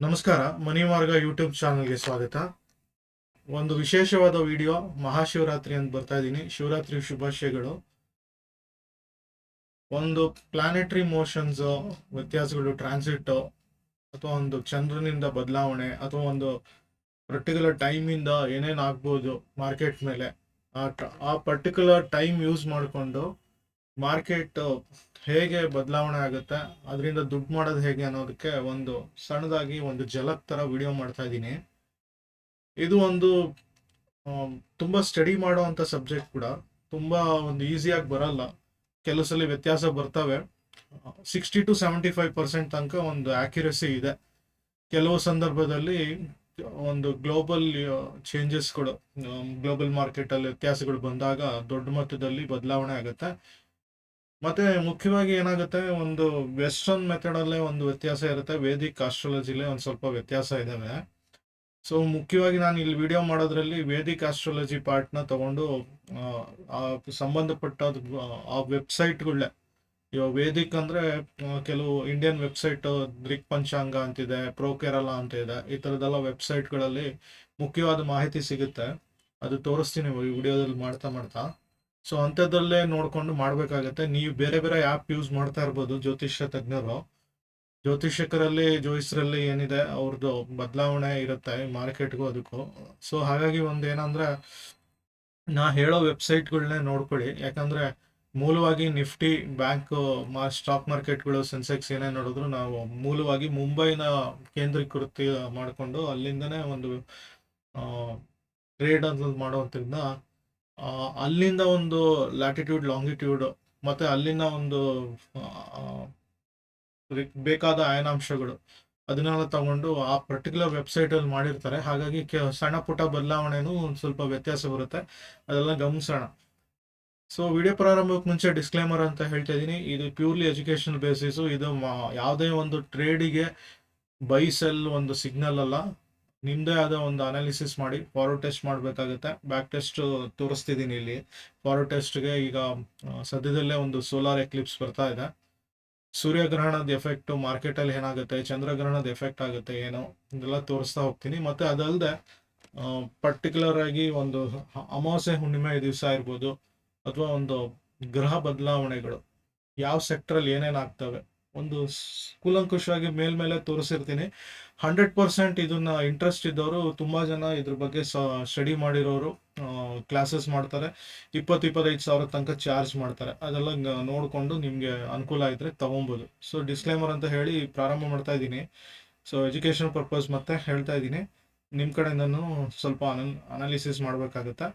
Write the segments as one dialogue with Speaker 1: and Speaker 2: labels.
Speaker 1: ನಮಸ್ಕಾರ. ಮನಿ ಮಾರ್ಗ ಯೂಟ್ಯೂಬ್ ಚಾನಲ್ಗೆ ಸ್ವಾಗತ. ಒಂದು ವಿಶೇಷವಾದ ವಿಡಿಯೋ, ಮಹಾಶಿವರಾತ್ರಿ ಅಂತ ಬರ್ತಾ ಇದ್ದೀನಿ. ಶಿವರಾತ್ರಿ ಶುಭಾಶಯಗಳು. ಒಂದು ಪ್ಲಾನೆಟರಿ ಮೋಷನ್ಸ್ ವ್ಯತ್ಯಾಸಗಳು, ಟ್ರಾನ್ಸಿಟ್ ಅಥವಾ ಒಂದು ಚಂದ್ರನಿಂದ ಬದಲಾವಣೆ ಅಥವಾ ಒಂದು ಪರ್ಟಿಕ್ಯುಲರ್ ಟೈಮಿಂದ ಏನೇನು ಆಗ್ಬೋದು ಮಾರ್ಕೆಟ್ ಮೇಲೆ, ಆ ಪರ್ಟಿಕ್ಯುಲರ್ ಟೈಮ್ ಯೂಸ್ ಮಾಡಿಕೊಂಡು ಮಾರ್ಕೆಟ್ ಹೇಗೆ ಬದಲಾವಣೆ ಆಗುತ್ತೆ, ಅದರಿಂದ ದುಡ್ಡು ಮಾಡೋದು ಹೇಗೆ ಅನ್ನೋದಕ್ಕೆ ಒಂದು ಸಣ್ಣದಾಗಿ ಒಂದು ಝಲಕ್ ಥರ ವಿಡಿಯೋ ಮಾಡ್ತಾ ಇದ್ದೀನಿ. ಇದು ಒಂದು ತುಂಬ ಸ್ಟಡಿ ಮಾಡುವಂಥ ಸಬ್ಜೆಕ್ಟ್ ಕೂಡ. ತುಂಬ ಒಂದು ಈಸಿಯಾಗಿ ಬರಲ್ಲ, ಕೆಲವು ಸಲ ವ್ಯತ್ಯಾಸ ಬರ್ತವೆ. 60-75% ತನಕ ಒಂದು ಆಕ್ಯುರಸಿ ಇದೆ. ಕೆಲವು ಸಂದರ್ಭದಲ್ಲಿ ಒಂದು ಗ್ಲೋಬಲ್ ಚೇಂಜಸ್ಗಳು, ಗ್ಲೋಬಲ್ ಮಾರ್ಕೆಟಲ್ಲಿ ವ್ಯತ್ಯಾಸಗಳು ಬಂದಾಗ ದೊಡ್ಡ ಮಟ್ಟದಲ್ಲಿ ಬದಲಾವಣೆ ಆಗುತ್ತೆ. ಮತ್ತೆ ಮುಖ್ಯವಾಗಿ ಏನಾಗುತ್ತೆ, ಒಂದು ವೆಸ್ಟರ್ನ್ ಮೆಥಡಲ್ಲೇ ಒಂದು ವ್ಯತ್ಯಾಸ ಇರುತ್ತೆ, ವೇದಿಕ್ ಆಸ್ಟ್ರಾಲಜಿಲೇ ಒಂದು ಸ್ವಲ್ಪ ವ್ಯತ್ಯಾಸ ಇದ್ದಾವೆ. ಸೊ ಮುಖ್ಯವಾಗಿ ನಾನು ಇಲ್ಲಿ ವಿಡಿಯೋ ಮಾಡೋದ್ರಲ್ಲಿ ವೇದಿಕ್ ಆಸ್ಟ್ರಾಲಜಿ ಪಾರ್ಟ್ನ ತಗೊಂಡು ಆ ಸಂಬಂಧಪಟ್ಟ ಆ ವೆಬ್ಸೈಟ್ಗಳೇ. ಇವಾಗ ವೇದಿಕ್ ಅಂದರೆ ಕೆಲವು ಇಂಡಿಯನ್ ವೆಬ್ಸೈಟ್, ದೃಕ್ ಪಂಚಾಂಗ ಅಂತಿದೆ, ಪ್ರೋ ಕೇರಳ ಅಂತ ಇದೆ, ಈ ಥರದ್ದೆಲ್ಲ ವೆಬ್ಸೈಟ್ಗಳಲ್ಲಿ ಮುಖ್ಯವಾದ ಮಾಹಿತಿ ಸಿಗುತ್ತೆ. ಅದು ತೋರಿಸ್ತೀನಿ ಈ ವಿಡಿಯೋದಲ್ಲಿ ಮಾಡ್ತಾ ಮಾಡ್ತಾ. ಸೊ ಅಂಥದ್ದಲ್ಲೇ ನೋಡಿಕೊಂಡು ಮಾಡಬೇಕಾಗತ್ತೆ. ನೀವು ಬೇರೆ ಬೇರೆ ಆ್ಯಪ್ ಯೂಸ್ ಮಾಡ್ತಾ ಇರ್ಬೋದು. ಜ್ಯೋತಿಷ್ಯ ತಜ್ಞರು, ಜ್ಯೋತಿಷಕರಲ್ಲಿ ಜ್ಯೋತಿಷ್ಯರಲ್ಲಿ ಏನಿದೆ ಅವ್ರದ್ದು ಬದಲಾವಣೆ ಇರುತ್ತೆ ಮಾರ್ಕೆಟ್ಗೂ ಅದಕ್ಕೂ. ಸೊ ಹಾಗಾಗಿ ಒಂದು ಏನಂದ್ರೆ, ನಾ ಹೇಳೋ ವೆಬ್ಸೈಟ್ಗಳನ್ನೇ ನೋಡ್ಕೊಳ್ಳಿ. ಯಾಕಂದ್ರೆ ಮೂಲವಾಗಿ ನಿಫ್ಟಿ, ಬ್ಯಾಂಕ್, ಸ್ಟಾಕ್ ಮಾರ್ಕೆಟ್ಗಳು, ಸೆನ್ಸೆಕ್ಸ್ ಏನೇ ನೋಡಿದ್ರು ನಾವು ಮೂಲವಾಗಿ ಮುಂಬೈನ ಕೇಂದ್ರೀಕೃತಿ ಮಾಡಿಕೊಂಡು ಅಲ್ಲಿಂದನೇ ಒಂದು ಟ್ರೇಡ್ ಅಂತ ಮಾಡೋದ್ರಿಂದ ಅಲ್ಲಿಂದ ಒಂದು ಲ್ಯಾಟಿಟ್ಯೂಡ್, ಲಾಂಗಿಟ್ಯೂಡ್ ಮತ್ತೆ ಅಲ್ಲಿನ ಒಂದು ಬೇಕಾದ ಅಯನಾಂಶಗಳು ಅದನ್ನೆಲ್ಲ ತಗೊಂಡು ಆ ಪರ್ಟಿಕ್ಯುಲರ್ ವೆಬ್ಸೈಟಲ್ಲಿ ಮಾಡಿರ್ತಾರೆ. ಹಾಗಾಗಿ ಸಣ್ಣ ಪುಟ್ಟ ಬದಲಾವಣೆನೂ ಸ್ವಲ್ಪ ವ್ಯತ್ಯಾಸ ಬರುತ್ತೆ, ಅದೆಲ್ಲ ಗಮನಿಸೋಣ. ಸೊ ವಿಡಿಯೋ ಪ್ರಾರಂಭಕ್ಕೆ ಮುಂಚೆ ಡಿಸ್ಕ್ಲೇಮರ್ ಅಂತ ಹೇಳ್ತಾ ಇದ್ದೀನಿ, ಇದು ಪ್ಯೂರ್ಲಿ ಎಜುಕೇಷನಲ್ ಬೇಸಿಸು. ಇದು ಯಾವುದೇ ಒಂದು ಟ್ರೇಡಿಗೆ ಬೈ ಸೆಲ್ ಒಂದು ಸಿಗ್ನಲ್ ಅಲ್ಲ. ನಿಮ್ಮದೇ ಆದ ಒಂದು ಅನಾಲಿಸಿಸ್ ಮಾಡಿ ಫಾರ್ವರ್ಡ್ ಟೆಸ್ಟ್ ಮಾಡಬೇಕಾಗುತ್ತೆ. ಬ್ಯಾಕ್ ಟೆಸ್ಟ್ ತೋರಿಸ್ತಿದ್ದೀನಿ ಇಲ್ಲಿ. ಫಾರ್ವರ್ಡ್ ಟೆಸ್ಟ್ಗೆ ಈಗ ಸದ್ಯದಲ್ಲೇ ಒಂದು ಸೋಲಾರ್ ಎಕ್ಲಿಪ್ಸ್ ಬರ್ತಾ ಇದೆ. ಸೂರ್ಯಗ್ರಹಣದ ಎಫೆಕ್ಟು ಮಾರ್ಕೆಟಲ್ಲಿ ಏನಾಗುತ್ತೆ, ಚಂದ್ರಗ್ರಹಣದ ಎಫೆಕ್ಟ್ ಆಗುತ್ತೆ ಏನೋ, ಇದೆಲ್ಲ ತೋರಿಸ್ತಾ ಹೋಗ್ತೀನಿ. ಮತ್ತು ಅದಲ್ಲದೆ ಪರ್ಟಿಕ್ಯುಲರ್ ಆಗಿ ಒಂದು ಅಮಾವಾಸ್ಯೆ ಹುಣ್ಣಿಮೆ ದಿವಸ ಇರ್ಬೋದು, ಅಥವಾ ಒಂದು ಗ್ರಹ ಬದಲಾವಣೆಗಳು ಯಾವ ಸೆಕ್ಟ್ರಲ್ಲಿ ಏನೇನು ಆಗ್ತವೆ, ಒಂದು ಕೂಲಂಕುಷವಾಗಿ ಮೇಲ್ಮೇಲೆ ತೋರಿಸಿರ್ತೀನಿ. 100% ಇದನ್ನ ಇಂಟ್ರೆಸ್ಟ್ ಇದ್ದವರು, ತುಂಬ ಜನ ಇದ್ರ ಬಗ್ಗೆ ಸ್ಟಡಿ ಮಾಡಿರೋರು ಕ್ಲಾಸಸ್ ಮಾಡ್ತಾರೆ. 20-25 ಸಾವಿರ ತನಕ ಚಾರ್ಜ್ ಮಾಡ್ತಾರೆ. ಅದೆಲ್ಲ ನೋಡಿಕೊಂಡು ನಿಮಗೆ ಅನುಕೂಲ ಇದ್ದರೆ ತೊಗೊಬೋದು. ಸೊ ಡಿಸ್ಕ್ಲೇಮರ್ ಅಂತ ಹೇಳಿ ಪ್ರಾರಂಭ ಮಾಡ್ತಾ ಇದ್ದೀನಿ. ಸೊ ಎಜುಕೇಷನ್ ಪರ್ಪಸ್ ಮತ್ತೆ ಹೇಳ್ತಾ ಇದ್ದೀನಿ, ನಿಮ್ಮ ಕಡೆಯಿಂದನೂ ಸ್ವಲ್ಪ ಅನಾಲಿಸಿಸ್ ಮಾಡಬೇಕಾಗುತ್ತೆ.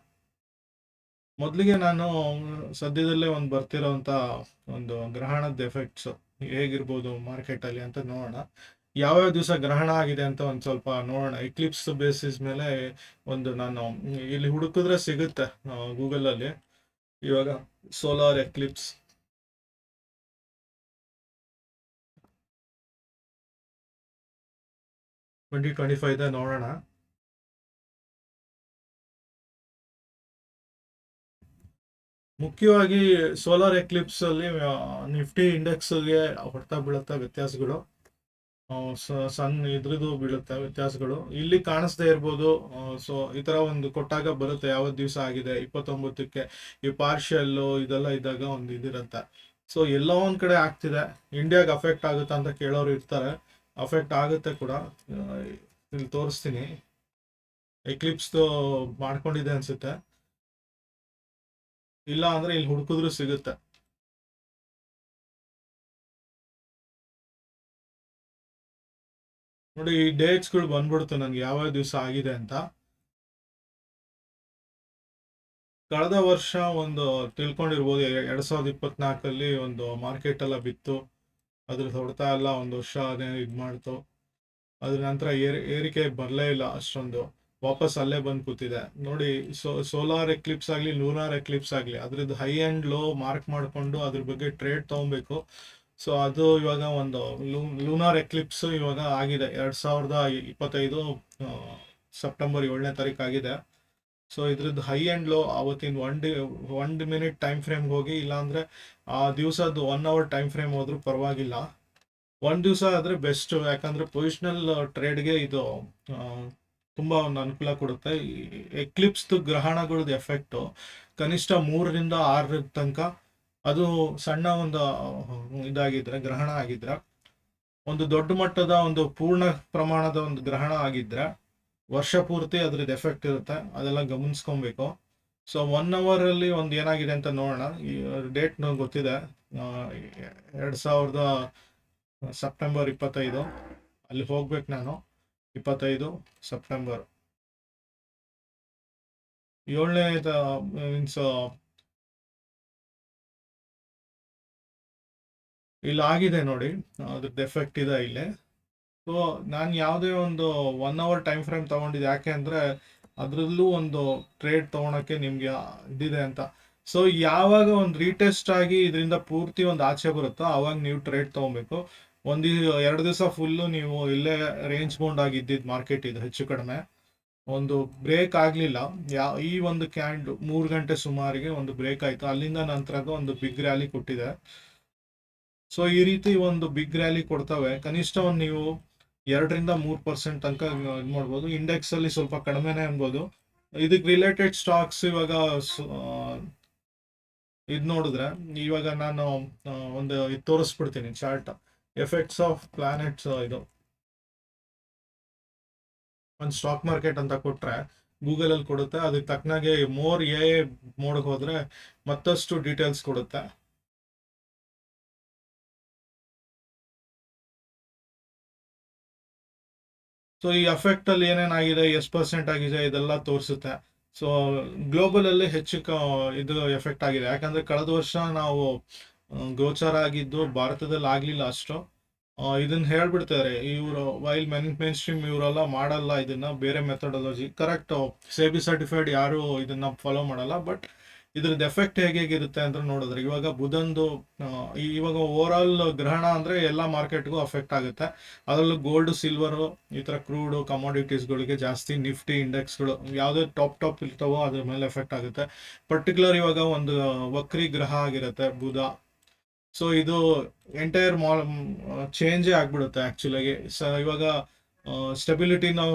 Speaker 1: ಮೊದಲಿಗೆ ನಾನು ಸದ್ಯದಲ್ಲೇ ಒಂದು ಬರ್ತಿರೋಂಥ ಒಂದು ಗ್ರಹಣದ ಎಫೆಕ್ಟ್ಸ್ ಹೇಗಿರ್ಬೋದು ಮಾರ್ಕೆಟಲ್ಲಿ ಅಂತ ನೋಡೋಣ. ಯಾವ್ಯಾವ ದಿವಸ ಗ್ರಹಣ ಆಗಿದೆ ಅಂತ ಒಂದು ಸ್ವಲ್ಪ ನೋಡೋಣ. ಎಕ್ಲಿಪ್ಸ್ ಬೇಸಿಸ್ ಮೇಲೆ ಒಂದು ನಾನು ಇಲ್ಲಿ ಹುಡುಕಿದ್ರೆ ಸಿಗುತ್ತೆ ಗೂಗಲಲ್ಲಿ. ಇವಾಗ ಸೋಲಾರ್ ಎಕ್ಲಿಪ್ಸ್ 2025 ನೋಡೋಣ. ಮುಖ್ಯವಾಗಿ ಸೋಲಾರ್ ಎಕ್ಲಿಪ್ಸ್ ಅಲ್ಲಿ ನಿಫ್ಟಿ ಇಂಡೆಕ್ಸ್ಗೆ ಹೊಡ್ತಾ ಬೀಳುತ್ತಾ ವ್ಯತ್ಯಾಸಗಳು, ಸಣ್ಣ ಇದ್ರದ್ದು ಬೀಳುತ್ತೆ ವ್ಯತ್ಯಾಸಗಳು. ಇಲ್ಲಿ ಕಾಣಿಸ್ದೇ ಇರ್ಬೋದು. ಸೊ ಈ ಥರ ಒಂದು ಕೊಟ್ಟಾಗ ಬರುತ್ತೆ ಯಾವತ್ತು ದಿವಸ ಆಗಿದೆ 29ಕ್ಕೆ. ಈ ಪಾರ್ಷಿಯಲ್ಲು ಇದೆಲ್ಲ ಇದ್ದಾಗ ಒಂದು ಇದಿರುತ್ತೆ. ಸೊ ಎಲ್ಲೋ ಒಂದು ಕಡೆ ಆಗ್ತಿದೆ. ಇಂಡಿಯಾಗೆ ಅಫೆಕ್ಟ್ ಆಗುತ್ತಾ ಅಂತ ಕೇಳೋರು ಇರ್ತಾರೆ. ಅಫೆಕ್ಟ್ ಆಗುತ್ತೆ ಕೂಡ. ಇಲ್ಲಿ ತೋರಿಸ್ತೀನಿ. ಎಕ್ಲಿಪ್ಸ್ದು ಮಾಡ್ಕೊಂಡಿದೆ ಅನ್ಸುತ್ತೆ, ಇಲ್ಲ ಅಂದ್ರೆ ಇಲ್ಲಿ ಹುಡುಕಿದ್ರು ಸಿಗುತ್ತೆ. ನೋಡಿ, ಈ ಡೇಟ್ಸ್ಗಳು ಬಂದ್ಬಿಡುತ್ತೆ ನನಗೆ ಯಾವ್ಯಾವ ದಿವಸ ಆಗಿದೆ ಅಂತ. ಕಳೆದ ವರ್ಷ ಒಂದು ತಿಳ್ಕೊಂಡಿರ್ಬೋದು, 2024ಅಲ್ಲಿ ಒಂದು ಮಾರ್ಕೆಟ್ ಎಲ್ಲ ಬಿತ್ತು. ಅದ್ರ ಹೊಡ್ತಾ ಎಲ್ಲ ಒಂದು ವರ್ಷ ಅದೇನು ಇದು ಮಾಡ್ತು. ಅದ್ರ ನಂತರ ಏರಿಕೆ ಬರಲೇ ಇಲ್ಲ ಅಷ್ಟೊಂದು, ವಾಪಸ್ ಅಲ್ಲೇ ಬಂದು ಕೂತಿದೆ. ನೋಡಿ, ಸೋಲಾರ್ ಎಕ್ಲಿಪ್ಸ್ ಆಗಲಿ, ಲೂನಾರ್ ಎಕ್ಲಿಪ್ಸ್ ಆಗಲಿ, ಅದ್ರದ್ದು ಹೈ ಆ್ಯಂಡ್ ಲೋ ಮಾರ್ಕ್ ಮಾಡಿಕೊಂಡು ಅದ್ರ ಬಗ್ಗೆ ಟ್ರೇಡ್ ತೊಗೊಬೇಕು. ಸೊ ಅದು ಇವಾಗ ಒಂದು ಲೂನಾರ್ ಎಕ್ಲಿಪ್ಸ್ ಇವಾಗ ಆಗಿದೆ 2025 ಸೆಪ್ಟೆಂಬರ್ 7ನೇ ತಾರೀಕು ಆಗಿದೆ. ಸೊ ಇದ್ರದ್ದು ಹೈ ಆ್ಯಂಡ್ ಲೋ ಅವತ್ತಿನ 1 ಮಿನಿಟ್ ಟೈಮ್ ಫ್ರೇಮ್ಗೆ ಹೋಗಿ, ಇಲ್ಲಾಂದರೆ ಆ ದಿವಸದ್ದು 1 ಅವರ್ ಟೈಮ್ ಫ್ರೇಮ್ ಹೋದ್ರೂ ಪರವಾಗಿಲ್ಲ. ಒಂದು ದಿವಸ ಆದರೆ ಬೆಸ್ಟ್, ಯಾಕಂದರೆ ಪೊಸಿಷನಲ್ ಟ್ರೇಡ್ಗೆ ಇದು ತುಂಬ ಒಂದು ಅನುಕೂಲ ಕೊಡುತ್ತೆ. ಎಕ್ಲಿಪ್ಸ್ದು ಗ್ರಹಣಗಳದ್ದು ಎಫೆಕ್ಟು ಕನಿಷ್ಠ 3ರಿಂದ 6 ತನಕ, ಅದು ಸಣ್ಣ ಒಂದು ಇದಾಗಿದ್ರೆ, ಗ್ರಹಣ ಆಗಿದ್ರೆ, ಒಂದು ದೊಡ್ಡ ಮಟ್ಟದ ಒಂದು ಪೂರ್ಣ ಪ್ರಮಾಣದ ಒಂದು ಗ್ರಹಣ ಆಗಿದ್ರೆ ವರ್ಷ ಪೂರ್ತಿ ಅದ್ರದ್ದು ಎಫೆಕ್ಟ್ ಇರುತ್ತೆ. ಅದೆಲ್ಲ ಗಮನಿಸ್ಕೊಬೇಕು. ಸೊ 1 ಅವರಲ್ಲಿ ಒಂದು ಏನಾಗಿದೆ ಅಂತ ನೋಡೋಣ. ಈ ಡೇಟ್ ನನಗೆ ಗೊತ್ತಿದೆ, 2000 ಸೆಪ್ಟೆಂಬರ್ 25 ಅಲ್ಲಿ ಹೋಗ್ಬೇಕು ನಾನು. 25 ಸೆಪ್ಟೆಂಬರ್ 7ನೇ ಮೀನ್ಸ್ ಇಲ್ಲಿ ಆಗಿದೆ ನೋಡಿ, ಅದ್ರದ್ದು ಎಫೆಕ್ಟ್ ಇದೆ ಇಲ್ಲಿ. ಸೊ ನಾನು ಯಾವುದೇ ಒಂದು 1 ಅವರ್ ಟೈಮ್ ಫ್ರೇಮ್ ತೊಗೊಂಡಿದ್ದೆ, ಯಾಕೆ ಅಂದರೆ ಅದರಲ್ಲೂ ಒಂದು ಟ್ರೇಡ್ ತೊಗೊಳಕ್ಕೆ ನಿಮಗೆ ಇದಿದೆ ಅಂತ. ಸೊ ಯಾವಾಗ ಒಂದು ರೀಟೆಸ್ಟ್ ಆಗಿ ಇದರಿಂದ ಪೂರ್ತಿ ಒಂದು ಆಚೆ ಬರುತ್ತೋ ಆವಾಗ ನೀವು ಟ್ರೇಡ್ ತೊಗೊಬೇಕು. 2 ದಿವಸ ಫುಲ್ಲು ನೀವು ಇಲ್ಲೇ ರೇಂಜ್ ಬೌಂಡ್ ಆಗಿದ್ದಿದ್ದು ಮಾರ್ಕೆಟ್ ಇದು ಹೆಚ್ಚು ಕಡಿಮೆ ಒಂದು ಬ್ರೇಕ್ ಆಗಲಿಲ್ಲ. ಈ ಒಂದು 3 ಗಂಟೆ ಸುಮಾರಿಗೆ ಒಂದು ಬ್ರೇಕ್ ಆಯಿತು. ಅಲ್ಲಿಂದ ನಂತರದ ಒಂದು ಬಿಗ್ ರ್ಯಾಲಿ ಕೊಟ್ಟಿದೆ. ಸೊ ಈ ರೀತಿ ಒಂದು ಬಿಗ್ ರ್ಯಾಲಿ ಕೊಡ್ತವೆ. ಕನಿಷ್ಠ ಒಂದು ನೀವು 2-3% ತನಕ ಇದು ಮಾಡ್ಬೋದು. ಇಂಡೆಕ್ಸ್ ಅಲ್ಲಿ ಸ್ವಲ್ಪ ಕಡಿಮೆನೆ ಅನ್ಬೋದು. ಇದಕ್ಕೆ ರಿಲೇಟೆಡ್ ಸ್ಟಾಕ್ಸ್ ಇವಾಗ ಇದು ನೋಡಿದ್ರೆ, ಇವಾಗ ನಾನು ಒಂದು ಇದು ತೋರಿಸ್ಬಿಡ್ತೀನಿ ಚಾರ್ಟ್. ಎಫೆಕ್ಟ್ಸ್ ಆಫ್ ಪ್ಲಾನೆಟ್ಸ್, ಇದು ಒಂದು ಸ್ಟಾಕ್ ಮಾರ್ಕೆಟ್ ಅಂತ ಕೊಟ್ರೆ ಗೂಗಲಲ್ಲಿ ಕೊಡುತ್ತೆ. ಅದಕ್ಕೆ ತಕ್ಕನಾಗೆ ಮೋರ್ ಎ ಮೋಡ್ಗೆ ಹೋದ್ರೆ ಮತ್ತಷ್ಟು ಡೀಟೇಲ್ಸ್ ಕೊಡುತ್ತೆ. ಸೊ ಈ ಎಫೆಕ್ಟ್ ಅಲ್ಲಿ ಏನೇನಾಗಿದೆ, ಎಷ್ಟು ಪರ್ಸೆಂಟ್ ಆಗಿದೆ, ಇದೆಲ್ಲ ತೋರಿಸುತ್ತೆ. ಸೊ ಗ್ಲೋಬಲ್ ಅಲ್ಲಿ ಹೆಚ್ಚು ಇದು ಎಫೆಕ್ಟ್ ಆಗಿದೆ. ಯಾಕಂದ್ರೆ ಕಳೆದ ವರ್ಷ ನಾವು ಗೋಚಾರ ಆಗಿದ್ದು ಭಾರತದಲ್ಲಿ ಆಗ್ಲಿಲ್ಲ ಅಷ್ಟು. ಇದನ್ನ ಹೇಳ್ಬಿಡ್ತಾರೆ ಇವರು, ವೈಲ್ ಮೇನ್ ಸ್ಟ್ರೀಮ್ ಇವರೆಲ್ಲ ಮಾಡಲ್ಲ ಇದನ್ನ, ಬೇರೆ ಮೆಥಡಾಲಜಿ ಕರೆಕ್ಟ್ ಸೇಬಿ ಸರ್ಟಿಫೈಡ್ ಯಾರು ಇದನ್ನ ಫಾಲೋ ಮಾಡಲ್ಲ. ಬಟ್ ಇದ್ರದ್ದು ಎಫೆಕ್ಟ್ ಹೇಗಿರುತ್ತೆ ಅಂತ ನೋಡಿದ್ರೆ, ಇವಾಗ ಬುಧಂದು ಇವಾಗ ಓವರ್ ಆಲ್ ಗ್ರಹಣ ಅಂದ್ರೆ ಎಲ್ಲ ಮಾರ್ಕೆಟ್ಗೂ ಅಫೆಕ್ಟ್ ಆಗುತ್ತೆ. ಅದರಲ್ಲೂ ಗೋಲ್ಡ್, ಸಿಲ್ವರು, ಈ ತರ ಕ್ರೂಡ್ ಕಮಾಡಿಟೀಸ್ಗಳಿಗೆ ಜಾಸ್ತಿ. ನಿಫ್ಟಿ ಇಂಡೆಕ್ಸ್ಗಳು ಯಾವುದೇ ಟಾಪ್ ಇರ್ತಾವೋ ಅದ್ರ ಮೇಲೆ ಎಫೆಕ್ಟ್ ಆಗುತ್ತೆ. ಪರ್ಟಿಕ್ಯುಲರ್ ಇವಾಗ ಒಂದು ವಕ್ರಿ ಗ್ರಹ ಆಗಿರುತ್ತೆ ಬುಧ. ಸೊ ಇದು ಎಂಟೈರ್ ಚೇಂಜೇ ಆಗ್ಬಿಡುತ್ತೆ ಆಕ್ಚುಲಾಗಿ. ಇವಾಗ ಸ್ಟೆಬಿಲಿಟಿ ನಾವು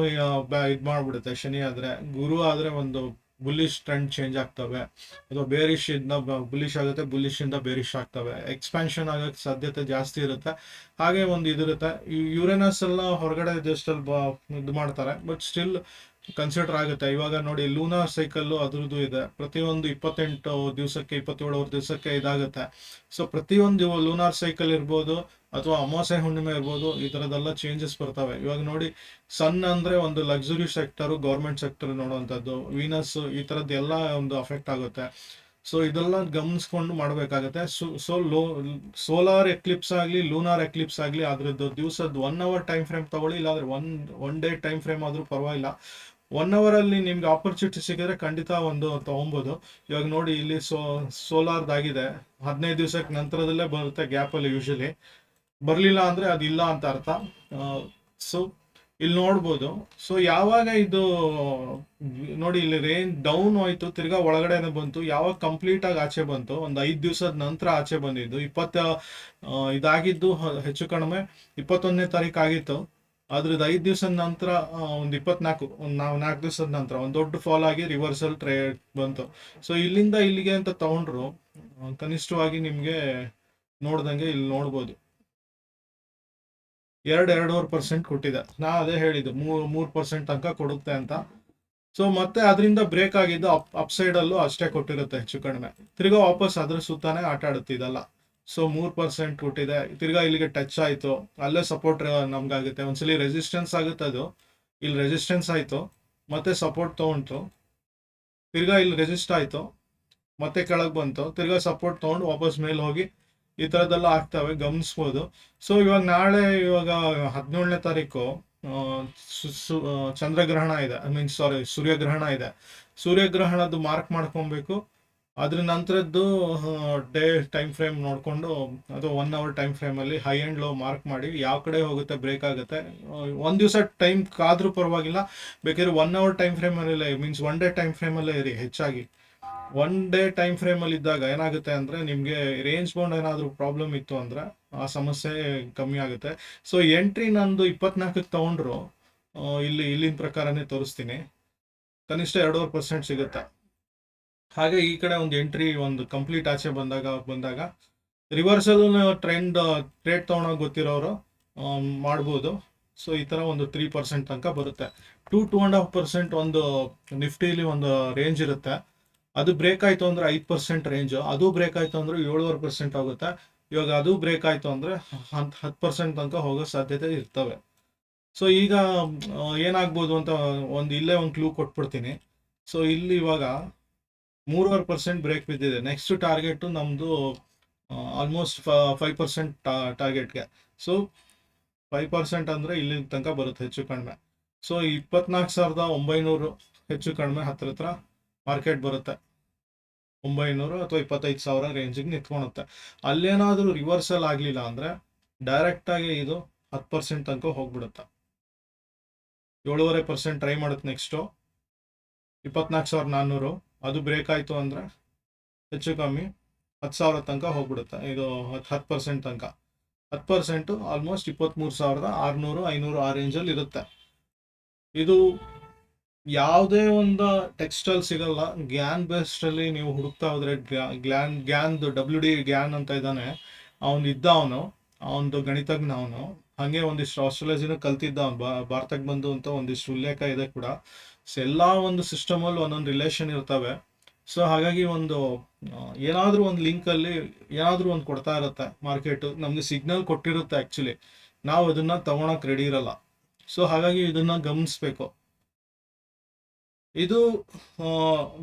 Speaker 1: ಇದು ಮಾಡ್ಬಿಡುತ್ತೆ ಶನಿ ಆದ್ರೆ. ಗುರು ಆದ್ರೆ ಒಂದು ಬುಲ್ಲಿಶ್ ಟ್ರೆಂಡ್ ಚೇಂಜ್ ಆಗ್ತವೆ, ಅಥವಾ ಬೇರಿಶ್ ಇಂದ ಬುಲ್ಲಿಶ್ ಆಗುತ್ತೆ, ಬುಲ್ಲಿಶ್ ಇಂದ ಬೇರಿಶ್ ಆಗ್ತವೆ. ಎಕ್ಸ್ಪ್ಯಾನ್ಷನ್ ಆಗಕ್ಕೆ ಸಾಧ್ಯತೆ ಜಾಸ್ತಿ ಇರುತ್ತೆ. ಹಾಗೆ ಒಂದು ಇದಿರುತ್ತೆ. ಯುರೇನಸ್ ಎಲ್ಲ ಹೊರಗಡೆ ದೇಶದಲ್ಲಿ ಇದು ಮಾಡ್ತಾರೆ, ಬಟ್ ಸ್ಟಿಲ್ ಕನ್ಸಿಡರ್ ಆಗುತ್ತೆ. ಇವಾಗ ನೋಡಿ ಲೂನಾರ್ ಸೈಕಲ್ ಅದ್ರದ್ದು ಇದೆ. ಪ್ರತಿಯೊಂದು 28 ದಿವಸಕ್ಕೆ 27 ದಿವಸಕ್ಕೆ ಇದಾಗುತ್ತೆ. ಸೊ ಪ್ರತಿಯೊಂದು ಲೂನಾರ್ ಸೈಕಲ್ ಇರ್ಬೋದು ಅಥವಾ ಅಮಾವಾಸ್ಯೆ ಹುಣ್ಣಿಮೆ ಇರ್ಬೋದು, ಈ ಥರದ್ದೆಲ್ಲ ಚೇಂಜಸ್ ಬರ್ತವೆ. ಇವಾಗ ನೋಡಿ ಸನ್ ಅಂದರೆ ಒಂದು ಲಕ್ಸುರಿ ಸೆಕ್ಟರು, ಗೌರ್ಮೆಂಟ್ ಸೆಕ್ಟರ್ ನೋಡುವಂಥದ್ದು. ವೀನಸ್ ಈ ಥರದ್ದೆಲ್ಲ ಒಂದು ಅಫೆಕ್ಟ್ ಆಗುತ್ತೆ. ಸೊ ಇದೆಲ್ಲ ಗಮನಿಸ್ಕೊಂಡು ಮಾಡಬೇಕಾಗತ್ತೆ. ಸೋಲಾರ್ ಎಕ್ಲಿಪ್ಸ್ ಆಗಲಿ, ಲೂನಾರ್ ಎಕ್ಲಿಪ್ಸ್ ಆಗಲಿ, ಅದ್ರದ್ದು ದಿವಸದ 1 ಅವರ್ ಟೈಮ್ ಫ್ರೇಮ್ ತಗೊಳ್ಳಿ, ಇಲ್ಲಾಂದ್ರೆ ಒನ್ ಡೇ ಟೈಮ್ ಫ್ರೇಮ್ ಆದರೂ ಪರವಾಗಿಲ್ಲ. 1 ಅವರಲ್ಲಿ ನಿಮ್ಗೆ ಆಪರ್ಚುನಿಟಿ ಸಿಕ್ಕಿದ್ರೆ ಖಂಡಿತ ಒಂದು ತಗೊಬೋದು. ಇವಾಗ ನೋಡಿ ಇಲ್ಲಿ ಸೋಲಾರ್ದಾಗಿದೆ, 15 ದಿವಸಕ್ಕೆ ನಂತರದಲ್ಲೇ ಬರುತ್ತೆ ಗ್ಯಾಪಲ್ಲಿ. ಯೂಶಲಿ ಬರಲಿಲ್ಲ ಅಂದರೆ ಅದಿಲ್ಲ ಅಂತ ಅರ್ಥ. ಸೊ ಇಲ್ಲಿ ನೋಡ್ಬೋದು. ಸೊ ಯಾವಾಗ ಇದು ನೋಡಿ ಇಲ್ಲಿ ರೇಂಜ್ ಡೌನ್ ಹೋಯ್ತು, ತಿರ್ಗಾ ಒಳಗಡೆನೆ ಬಂತು. ಯಾವಾಗ ಕಂಪ್ಲೀಟ್ ಆಗಿ ಆಚೆ ಬಂತು, ಒಂದು 5 ದಿವಸದ ನಂತರ ಆಚೆ ಬಂದಿದ್ದು. ಇದಾಗಿದ್ದು ಹೆಚ್ಚು ಕಡಿಮೆ 21ನೇ ತಾರೀಕು ಆಗಿತ್ತು. ಅದ್ರದ್ದು 5 ದಿವಸದ ನಂತರ ಒಂದು 4 ದಿವಸದ ನಂತರ ಒಂದು ದೊಡ್ಡ ಫಾಲ್ ಆಗಿ ರಿವರ್ಸಲ್ ಟ್ರೇಡ್ ಬಂತು. ಸೊ ಇಲ್ಲಿಂದ ಇಲ್ಲಿಗೆ ಅಂತ ತಗೊಂಡ್ರು ಕನಿಷ್ಠವಾಗಿ ನಿಮ್ಗೆ ನೋಡ್ದಂಗೆ ಇಲ್ಲಿ ನೋಡ್ಬೋದು 2-2.5% ಕೊಟ್ಟಿದೆ. ನಾ ಅದೇ ಹೇಳಿದ್ದು 3% ತನಕ ಕೊಡುತ್ತೆ ಅಂತ. ಸೊ ಮತ್ತೆ ಅದರಿಂದ ಬ್ರೇಕ್ ಆಗಿದ್ದು ಅಪ್ ಸೈಡ್ ಅಲ್ಲೂ ಅಷ್ಟೇ ಕೊಟ್ಟಿರುತ್ತೆ ಹೆಚ್ಚು ಕಡಿಮೆ. ತಿರ್ಗಾ ವಾಪಸ್ ಅದ್ರ ಸುತ್ತಾನೆ ಆಟ ಆಡುತ್ತೆ ಇದೆಲ್ಲ. ಸೊ 3% ಕೊಟ್ಟಿದೆ. ತಿರ್ಗಾ ಇಲ್ಲಿಗೆ ಟಚ್ ಆಯ್ತು, ಅಲ್ಲೇ ಸಪೋರ್ಟ್ ನಮ್ಗಾಗುತ್ತೆ. ಒಂದ್ಸಲಿ ರೆಸಿಸ್ಟೆನ್ಸ್ ಆಗುತ್ತೆ, ಅದು ಇಲ್ಲಿ ರೆಸಿಸ್ಟೆನ್ಸ್ ಆಯ್ತು, ಮತ್ತೆ ಸಪೋರ್ಟ್ ತಗೊಂಡು ತಿರ್ಗಾ ಇಲ್ಲಿ ರೆಸಿಸ್ಟ್ ಆಯ್ತು, ಮತ್ತೆ ಕೆಳಗೆ ಬಂತು, ತಿರ್ಗಾ ಸಪೋರ್ಟ್ ತಗೊಂಡು ವಾಪಸ್ ಮೇಲೆ ಹೋಗಿ ಈ ಥರದ್ದೆಲ್ಲ ಆಗ್ತವೆ, ಗಮನಿಸ್ಬೋದು. ಸೊ ಇವಾಗ 17ನೇ ತಾರೀಕು ಚಂದ್ರಗ್ರಹಣ ಇದೆ, ಸೂರ್ಯಗ್ರಹಣ ಇದೆ. ಸೂರ್ಯಗ್ರಹಣದ್ದು ಮಾರ್ಕ್ ಮಾಡ್ಕೊಬೇಕು. ಅದ್ರ ನಂತರದ್ದು ಡೇ ಟೈಮ್ ಫ್ರೇಮ್ ನೋಡಿಕೊಂಡು, ಅದು 1 ಅವರ್ ಟೈಮ್ ಫ್ರೇಮಲ್ಲಿ ಹೈ ಆ್ಯಂಡ್ ಲೋ ಮಾರ್ಕ್ ಮಾಡಿ ಯಾವ ಕಡೆ ಹೋಗುತ್ತೆ, ಬ್ರೇಕ್ ಆಗುತ್ತೆ. ಒಂದು ದಿವಸ ಟೈಮ್ ಕಾದ್ರೂ ಪರವಾಗಿಲ್ಲ, ಬೇಕಾದ್ರೆ 1 ಅವರ್ ಟೈಮ್ ಫ್ರೇಮಲ್ಲೇ, ಮೀನ್ಸ್ 1 ಡೇ ಟೈಮ್ ಫ್ರೇಮಲ್ಲೇ ಇರಿ ಹೆಚ್ಚಾಗಿ. ಒನ್ ಡೇ ಟೈಮ್ ಫ್ರೇಮಲ್ಲಿ ಇದ್ದಾಗ ಏನಾಗುತ್ತೆ ಅಂದರೆ ನಿಮಗೆ ರೇಂಜ್ ಬೌಂಡ್ ಏನಾದರೂ ಪ್ರಾಬ್ಲಮ್ ಇತ್ತು ಅಂದರೆ ಆ ಸಮಸ್ಯೆ ಕಮ್ಮಿ ಆಗುತ್ತೆ. ಸೊ ಎಂಟ್ರಿ ನಂದು 24ಕ್ಕೆ ತೊಗೊಂಡ್ರು ಇಲ್ಲಿನ ಪ್ರಕಾರನೇ ತೋರಿಸ್ತೀನಿ, ಕನಿಷ್ಠ 2.5% ಸಿಗುತ್ತೆ. ಹಾಗೆ ಈ ಕಡೆ ಒಂದು ಎಂಟ್ರಿ ಒಂದು ಕಂಪ್ಲೀಟ್ ಆಚೆ ಬಂದಾಗ ರಿವರ್ಸಲ್ ಟ್ರೇಡ್ ತೊಗೊಳೋಕೆ ಗೊತ್ತಿರೋರು ಮಾಡ್ಬೋದು. ಸೊ ಈ ಥರ ಒಂದು 3% ತನಕ ಬರುತ್ತೆ. 2.5% ಒಂದು ನಿಫ್ಟಿಲಿ ಒಂದು ರೇಂಜ್ ಇರುತ್ತೆ. ಅದು ಬ್ರೇಕ್ ಆಯಿತು ಅಂದರೆ 5% ರೇಂಜು, ಅದು ಬ್ರೇಕ್ ಆಯಿತು ಅಂದರೆ 7.5% ಆಗುತ್ತೆ. ಇವಾಗ ಅದು ಬ್ರೇಕ್ ಆಯಿತು ಅಂದರೆ 10% ತನಕ ಹೋಗೋ ಸಾಧ್ಯತೆ ಇರ್ತವೆ. ಸೊ ಈಗ ಏನಾಗ್ಬೋದು ಅಂತ ಇಲ್ಲೇ ಒಂದು ಕ್ಲೂ ಕೊಟ್ಬಿಡ್ತೀನಿ. ಸೊ ಇಲ್ಲಿ ಇವಾಗ 3.5% ಬ್ರೇಕ್ ಬಿದ್ದಿದೆ. ನೆಕ್ಸ್ಟ್ ಟಾರ್ಗೆಟು ನಮ್ಮದು ಆಲ್ಮೋಸ್ಟ್ 5% ಟಾರ್ಗೆಟ್ಗೆ. ಸೊ 5% ಅಂದರೆ ಇಲ್ಲಿ ತನಕ ಬರುತ್ತೆ ಹೆಚ್ಚು ಕಡಿಮೆ. ಸೊ 24,900 ಹೆಚ್ಚು ಕಡಿಮೆ ಹತ್ರ ಮಾರ್ಕೆಟ್ ಬರುತ್ತೆ. 900 ಅಥವಾ 25,000 ರೇಂಜಿಗೆ ನಿಂತ್ಕೊಳುತ್ತೆ. ಅಲ್ಲೇನಾದರೂ ರಿವರ್ಸಲ್ ಆಗಲಿಲ್ಲ ಅಂದರೆ ಡೈರೆಕ್ಟಾಗಿ ಇದು 10% ತನಕ ಹೋಗ್ಬಿಡುತ್ತೆ. 7.5% ಟ್ರೈ ಮಾಡುತ್ತೆ. ನೆಕ್ಸ್ಟು 24,400 ಅದು ಬ್ರೇಕ್ ಆಯಿತು ಅಂದರೆ ಹೆಚ್ಚು ಕಮ್ಮಿ 10,000 ತನಕ ಹೋಗ್ಬಿಡುತ್ತೆ. ಇದು 10% ತನಕ. 10% ಆಲ್ಮೋಸ್ಟ್ 23,600 500 ಆ ರೇಂಜಲ್ಲಿ ಇರುತ್ತೆ. ಇದು ಯಾವುದೇ ಒಂದು ಟೆಕ್ಸ್ಟಲ್ಲಿ ಸಿಗಲ್ಲ. ಗ್ಯಾನ್ ಬೇಸ್ಡಲ್ಲಿ ನೀವು ಹುಡುಕ್ತಾ ಹೋದ್ರೆ ಗ್ಯಾನ್ದು ಗ್ಯಾನ್ ಅಂತ ಇದ್ದಾನೆ, ಅವನು ಗಣಿತಜ್ಞ. ಅವನು ಹಾಗೆ ಒಂದಿಷ್ಟು ಆಸ್ಟ್ರಾಲಜಿನೂ ಕಲ್ತಿದ್ದ. ಭಾರತಕ್ಕೆ ಬಂದು ಅಂತ ಒಂದಿಷ್ಟು ಉಲ್ಲೇಖ ಇದೆ ಕೂಡ. ಸೊ ಎಲ್ಲ ಒಂದು ಸಿಸ್ಟಮಲ್ಲಿ ಒಂದೊಂದು ರಿಲೇಷನ್ ಇರ್ತವೆ. ಸೊ ಹಾಗಾಗಿ ಏನಾದರೂ ಒಂದು ಲಿಂಕಲ್ಲಿ ಏನಾದರೂ ಒಂದು ಕೊಡ್ತಾ ಇರುತ್ತೆ ಮಾರ್ಕೆಟು, ನಮಗೆ ಸಿಗ್ನಲ್ ಕೊಟ್ಟಿರುತ್ತೆ. ಆ್ಯಕ್ಚುಲಿ ನಾವು ಅದನ್ನು ತೊಗೊಳಕ್ಕೆ ರೆಡಿ ಇರಲ್ಲ. ಸೊ ಹಾಗಾಗಿ ಇದನ್ನು ಗಮನಿಸ್ಬೇಕು. ಇದು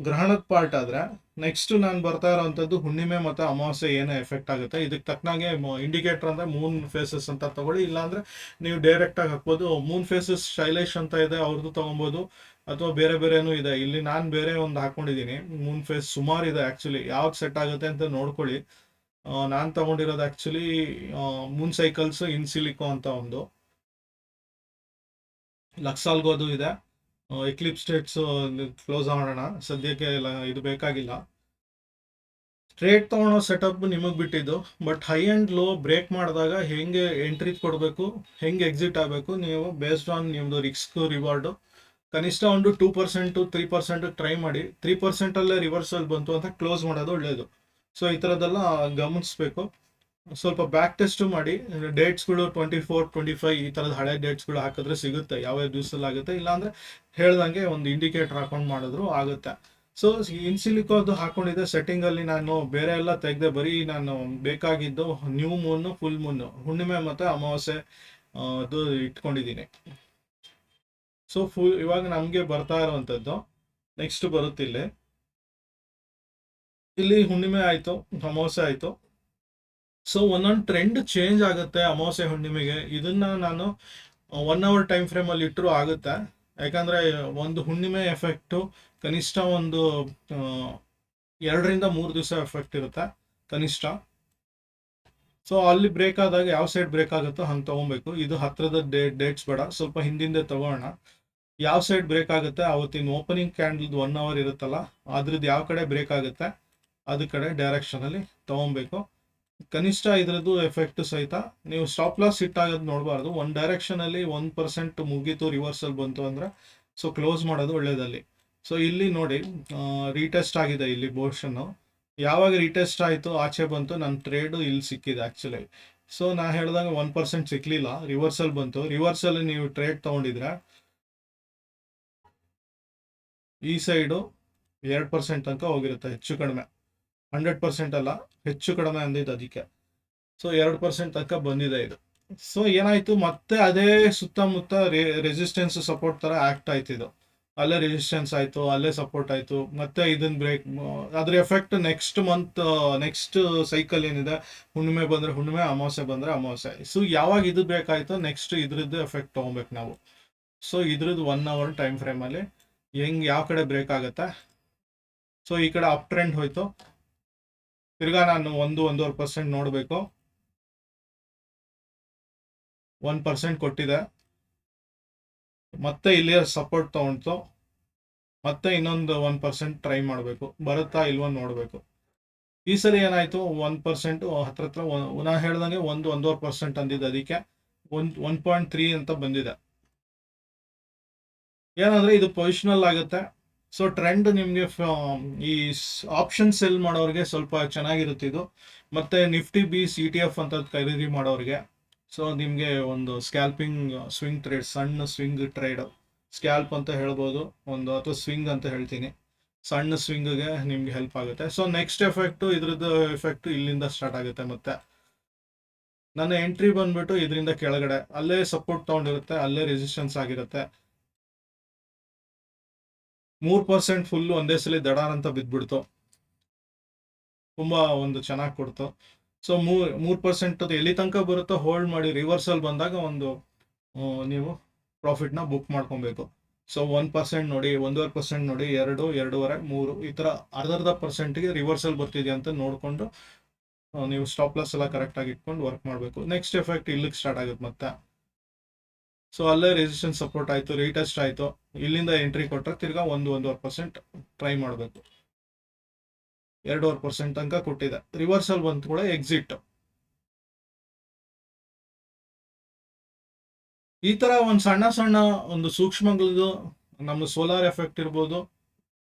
Speaker 1: ಗ್ರಹಣದ ಪಾರ್ಟ್ ಆದರೆ ನೆಕ್ಸ್ಟ್ ನಾನು ಬರ್ತಾ ಇರೋವಂಥದ್ದು ಹುಣ್ಣಿಮೆ ಮತ್ತು ಅಮಾವಾಸ್ಯೆ ಏನೇ ಎಫೆಕ್ಟ್ ಆಗುತ್ತೆ. ಇದಕ್ಕೆ ತಕ್ಕನಾಗೆ ಇಂಡಿಕೇಟರ್ ಅಂದರೆ ಮೂನ್ ಫೇಸಸ್ ಅಂತ ತಗೊಳ್ಳಿ, ಇಲ್ಲಾಂದರೆ ನೀವು ಡೈರೆಕ್ಟಾಗಿ ಹಾಕ್ಬೋದು. ಮೂನ್ ಫೇಸಸ್ ಶೈಲೇಶ್ ಅಂತ ಇದೆ, ಅವ್ರದ್ದು ತೊಗೊಬೋದು. ಅಥವಾ ಬೇರೆನೂ ಇದೆ. ಇಲ್ಲಿ ನಾನು ಬೇರೆ ಒಂದು ಹಾಕ್ಕೊಂಡಿದ್ದೀನಿ. ಮೂನ್ ಫೇಸ್ ಸುಮಾರು ಇದೆ ಆ್ಯಕ್ಚುಲಿ, ಯಾವ್ದು ಸೆಟ್ ಆಗುತ್ತೆ ಅಂತ ನೋಡ್ಕೊಳ್ಳಿ. ನಾನು ತೊಗೊಂಡಿರೋದು ಆ್ಯಕ್ಚುಲಿ ಮೂನ್ ಸೈಕಲ್ಸ್ ಇನ್ಸಿಲಿಕೋ ಅಂತ ಒಂದು ಲಕ್ಸಾಲ್ಗೋದು ಇದೆ. ಎಕ್ಲಿಪ್ಸ್ ಸ್ಟೇಟ್ಸ್ ಕ್ಲೋಸ್ ಮಾಡೋಣ ಸದ್ಯಕ್ಕೆ, ಇದು ಬೇಕಾಗಿಲ್ಲ. ಟ್ರೇಡ್ ತೊಗೊಳೋ ಸೆಟಪ್ ನಿಮಗೆ ಬಿಟ್ಟಿದ್ದು. But high and low break ಮಾಡಿದಾಗ ಹೆಂಗೆ ಎಂಟ್ರಿ ಕೊಡಬೇಕು, ಹೆಂಗೆ ಎಕ್ಸಿಟ್ ಆಗಬೇಕು, ನೀವು ಬೇಸ್ಡ್ ಆನ್ ನಿಮ್ಮದು ರಿಸ್ಕ್ ರಿವಾರ್ಡು ಕನಿಷ್ಠ ಒಂದು 2% 3% ಟ್ರೈ ಮಾಡಿ. 3%ಅಲ್ಲೇ ರಿವರ್ಸಲ್ ಬಂತು ಅಂತ ಕ್ಲೋಸ್ ಮಾಡೋದು ಒಳ್ಳೆಯದು. ಸೊ ಈ ಥರದ್ದೆಲ್ಲ ಗಮನಿಸ್ಬೇಕು. ಸ್ವಲ್ಪ ಬ್ಯಾಕ್ ಟೆಸ್ಟು ಮಾಡಿ. ಡೇಟ್ಸ್ಗಳು 24 25 ಈ ಥರದ ಹಳೆ ಡೇಟ್ಸ್ಗಳು ಹಾಕಿದ್ರೆ ಸಿಗುತ್ತೆ ಯಾವ್ಯಾವ ದಿವಸದಲ್ಲಿ ಆಗುತ್ತೆ. ಇಲ್ಲಾಂದರೆ ಹೇಳ್ದಂಗೆ ಒಂದು ಇಂಡಿಕೇಟರ್ ಹಾಕೊಂಡು ಮಾಡಿದ್ರು ಆಗುತ್ತೆ. ಸೊ ಇನ್ಸಿಲಿಕೋದು ಹಾಕೊಂಡಿದ್ದೆ ಸೆಟ್ಟಿಂಗಲ್ಲಿ. ನಾನು ಬೇರೆ ಎಲ್ಲ ತೆಗೆದೆ, ಬರೀ ನಾನು ಬೇಕಾಗಿದ್ದು ನ್ಯೂ ಮೂನು, ಫುಲ್ ಮೂನು, ಹುಣ್ಣಿಮೆ ಮತ್ತು ಅಮಾವಾಸ್ಯೆ ಅದು ಇಟ್ಕೊಂಡಿದ್ದೀನಿ. ಸೊ ಇವಾಗ ನಮಗೆ ಬರ್ತಾ ಇರುವಂಥದ್ದು ನೆಕ್ಸ್ಟ್ ಬರುತ್ತಿಲ್ಲಿ. ಇಲ್ಲಿ ಹುಣ್ಣಿಮೆ ಆಯಿತು, ಅಮಾವಾಸ್ಯೆ ಆಯಿತು. ಸೊ ಒಂದೊಂದು ಟ್ರೆಂಡ್ ಚೇಂಜ್ ಆಗುತ್ತೆ ಅಮಾವಾಸ್ಯೆ ಹುಣ್ಣಿಮೆಗೆ. ಇದನ್ನು ನಾನು 1 hour ಟೈಮ್ ಫ್ರೇಮಲ್ಲಿ ಇಟ್ಟರು ಆಗುತ್ತೆ. ಯಾಕಂದರೆ ಒಂದು ಹುಣ್ಣಿಮೆ ಎಫೆಕ್ಟು ಕನಿಷ್ಠ ಒಂದು 2 ರಿಂದ 3 ದಿವಸ ಎಫೆಕ್ಟ್ ಇರುತ್ತೆ ಕನಿಷ್ಠ. ಸೊ ಅಲ್ಲಿ ಬ್ರೇಕ್ ಆದಾಗ ಯಾವ ಸೈಡ್ ಬ್ರೇಕ್ ಆಗುತ್ತೋ ಹಂಗೆ ತೊಗೊಬೇಕು. ಇದು ಹತ್ರದ ಡೇಟ್ಸ್ ಬೇಡ, ಸ್ವಲ್ಪ ಹಿಂದಿಂದೆ ತೊಗೊಳ್ಳೋಣ. ಯಾವ ಸೈಡ್ ಬ್ರೇಕ್ ಆಗುತ್ತೆ ಅವತ್ತಿನ ಓಪನಿಂಗ್ ಕ್ಯಾಂಡಲ್ದು 1 hour ಇರುತ್ತಲ್ಲ, ಅದ್ರದ್ದು ಯಾವ ಕಡೆ ಬ್ರೇಕ್ ಆಗುತ್ತೆ ಅದ್ರ ಕಡೆ ಡೈರೆಕ್ಷನಲ್ಲಿ ತೊಗೊಬೇಕು. ಕನಿಷ್ಠ ಇದರದ್ದು ಎಫೆಕ್ಟ್ ಸಹಿತ ನೀವು ಸ್ಟಾಪ್ ಲಾಸ್ ಹಿಟ್ ಆಗೋದು ನೋಡಬಾರ್ದು. ಒಂದು ಡೈರೆಕ್ಷನಲ್ಲಿ 1% ಮುಗೀತು, ರಿವರ್ಸಲ್ ಬಂತು ಅಂದರೆ ಸೊ ಕ್ಲೋಸ್ ಮಾಡೋದು ಒಳ್ಳೇದಲ್ಲಿ. ಸೊ ಇಲ್ಲಿ ನೋಡಿ ರೀಟೆಸ್ಟ್ ಆಗಿದೆ ಇಲ್ಲಿ ಪೋರ್ಷನ್ನು. ಯಾವಾಗ ರೀಟೆಸ್ಟ್ ಆಯಿತು ಆಚೆ ಬಂತು, ನನ್ನ ಟ್ರೇಡು ಇಲ್ಲಿ ಸಿಕ್ಕಿದೆ ಆ್ಯಕ್ಚುಲಿ. ಸೊ ನಾನು ಹೇಳ್ದಂಗೆ 1% ಸಿಕ್ಕಲಿಲ್ಲ, ರಿವರ್ಸಲ್ ಬಂತು. ರಿವರ್ಸಲ್ಲಿ ನೀವು ಟ್ರೇಡ್ ತೊಗೊಂಡಿದ್ರೆ ಈ ಸೈಡು 2% ತನಕ ಹೋಗಿರುತ್ತೆ ಹೆಚ್ಚು ಕಡಿಮೆ. 100% ಅಲ್ಲ, ಹೆಚ್ಚು ಕಡಿಮೆ ಅಂದಿದ್ದು ಅದಕ್ಕೆ. ಸೊ 2% ತನಕ ಬಂದಿದೆ ಇದು. ಸೊ ಏನಾಯಿತು, ಮತ್ತೆ ಅದೇ ಸುತ್ತಮುತ್ತ ರೆಸಿಸ್ಟೆನ್ಸ್ ಸಪೋರ್ಟ್ ಥರ ಆ್ಯಕ್ಟ್ ಆಯ್ತು. ಇದು ಅಲ್ಲೇ ರೆಸಿಸ್ಟೆನ್ಸ್ ಆಯಿತು, ಅಲ್ಲೇ ಸಪೋರ್ಟ್ ಆಯಿತು, ಮತ್ತೆ ಇದನ್ನು ಬ್ರೇಕ್. ಅದ್ರ effect next month, next cycle ಏನಿದೆ, ಹುಣ್ಣಿಮೆ ಬಂದರೆ ಹುಣ್ಣಿಮೆ, ಅಮಾವಾಸ್ಯೆ ಬಂದರೆ ಅಮಾವಾಸ್ಯೆ. ಸೊ ಯಾವಾಗ ಇದು ಬೇಕಾಯಿತು ನೆಕ್ಸ್ಟ್ ಇದ್ರದ್ದು ಎಫೆಕ್ಟ್ ತೊಗೊಬೇಕು ನಾವು. ಸೊ ಇದ್ರದ್ದು 1 hour ಟೈಮ್ ಫ್ರೇಮಲ್ಲಿ ಹೆಂಗೆ ಯಾವ ಕಡೆ ಬ್ರೇಕ್ ಆಗುತ್ತೆ. ಸೊ ಈ ಕಡೆ ಅಪ್ ಟ್ರೆಂಡ್ ಹೋಯ್ತು, ತಿರ್ಗಾ ನಾನು 1-1.5% ನೋಡಬೇಕು. 1% ಕೊಟ್ಟಿದೆ, ಮತ್ತೆ ಇಲ್ಲಿ ಸಪೋರ್ಟ್ ತೊಗೊಂಡು ಮತ್ತೆ ಇನ್ನೊಂದು 1% ಟ್ರೈ ಮಾಡಬೇಕು, ಬರುತ್ತಾ ಇಲ್ವೋ ನೋಡಬೇಕು. ಈ ಸಲ ಏನಾಯ್ತು, 1% ಹತ್ರ ನಾ ಹೇಳ್ದಂಗೆ 1-1.5% ಅಂದಿದ್ದು, ಅದಕ್ಕೆ 1.3 ಅಂತ ಬಂದಿದೆ. ಏನಂದ್ರೆ ಇದು ಪೊಸಿಷನಲ್ ಆಗುತ್ತೆ. ಸೊ ಟ್ರೆಂಡ್ ನಿಮಗೆ ಈ ಆಪ್ಷನ್ ಸೆಲ್ ಮಾಡೋರಿಗೆ ಸ್ವಲ್ಪ ಚೆನ್ನಾಗಿರುತ್ತೆ ಇದು. ಮತ್ತೆ ನಿಫ್ಟಿ ಬೀಸ್ ETF ಅಂತ ಖರೀದಿ ಮಾಡೋರಿಗೆ, ಸೊ ನಿಮಗೆ ಒಂದು ಸ್ಕ್ಯಾಲ್ಪಿಂಗ್ ಸ್ವಿಂಗ್ ಟ್ರೇಡ್, ಸಣ್ಣ ಸ್ವಿಂಗ್ ಟ್ರೇಡ್, ಸ್ಕ್ಯಾಲ್ಪ್ ಅಂತ ಹೇಳ್ಬೋದು ಒಂದು, ಅಥವಾ ಸ್ವಿಂಗ್ ಅಂತ ಹೇಳ್ತೀನಿ, ಸಣ್ಣ ಸ್ವಿಂಗ್ಗೆ ನಿಮ್ಗೆ ಹೆಲ್ಪ್ ಆಗುತ್ತೆ. ಸೊ ನೆಕ್ಸ್ಟ್ ಎಫೆಕ್ಟ್, ಇದ್ರದ್ದು ಎಫೆಕ್ಟ್ ಇಲ್ಲಿಂದ ಸ್ಟಾರ್ಟ್ ಆಗುತ್ತೆ. ಮತ್ತೆ ನನ್ನ ಎಂಟ್ರಿ ಬಂದ್ಬಿಟ್ಟು ಇದರಿಂದ ಕೆಳಗಡೆ, ಅಲ್ಲೇ ಸಪೋರ್ಟ್ ತಗೊಂಡಿರುತ್ತೆ, ಅಲ್ಲೇ ರೆಸಿಸ್ಟೆನ್ಸ್ ಆಗಿರುತ್ತೆ. 3% ಫುಲ್ ಒಂದೇ ಸಲ ದಡಾರ್ ಅಂತ ಬಿದ್ದ್ಬಿಡ್ತು, ತುಂಬಾ ಒಂದು ಚೆನ್ನಾಗಿ ಕೊಡ್ತು. ಸೊ 3% ಅದು ಎಲ್ಲಿ ತನಕ ಬರುತ್ತೋ ಹೋಲ್ಡ್ ಮಾಡಿ, ರಿವರ್ಸಲ್ ಬಂದಾಗ ಒಂದು ನೀವು ಪ್ರಾಫಿಟ್ನ ಬುಕ್ ಮಾಡ್ಕೊಬೇಕು. ಸೊ 1% ನೋಡಿ, 1.5% ನೋಡಿ, 2, 2.5, 3, ಈ ಥರ ಅರ್ಧ ಪರ್ಸೆಂಟ್ಗೆ ರಿವರ್ಸಲ್ ಬರ್ತಿದೆ ಅಂತ ನೋಡಿಕೊಂಡು ನೀವು ಸ್ಟಾಪ್ ಲಾಸ್ ಎಲ್ಲ ಕರೆಕ್ಟಾಗಿ ಇಟ್ಕೊಂಡು ವರ್ಕ್ ಮಾಡಬೇಕು. ನೆಕ್ಸ್ಟ್ ಎಫೆಕ್ಟ್ ಇಲ್ಲಿಗೆ ಸ್ಟಾರ್ಟ್ ಆಗುತ್ತೆ ಮತ್ತೆ. ಸೊ ಅಲ್ಲೇ ರೆಸಿಸ್ಟೆನ್ಸ್ ಸಪೋರ್ಟ್ ಆಯಿತು, ರೀಟೆಸ್ಟ್ ಆಯಿತು, ಇಲ್ಲಿಂದ ಎಂಟ್ರಿ ಕೊಟ್ಟರೆ ತಿರ್ಗಾ 1-1.5% ಟ್ರೈ ಮಾಡಬೇಕು. 2.5% ತನಕ ಕೊಟ್ಟಿದೆ, ರಿವರ್ಸಲ್ ಬಂತು ಕೂಡ ಎಕ್ಸಿಟ್. ಈ ತರ ಒಂದು ಸಣ್ಣ ಸಣ್ಣ ಒಂದು ಸೂಕ್ಷ್ಮಗಳದ್ದು, ನಮ್ಮ ಸೋಲಾರ್ ಎಫೆಕ್ಟ್ ಇರ್ಬೋದು,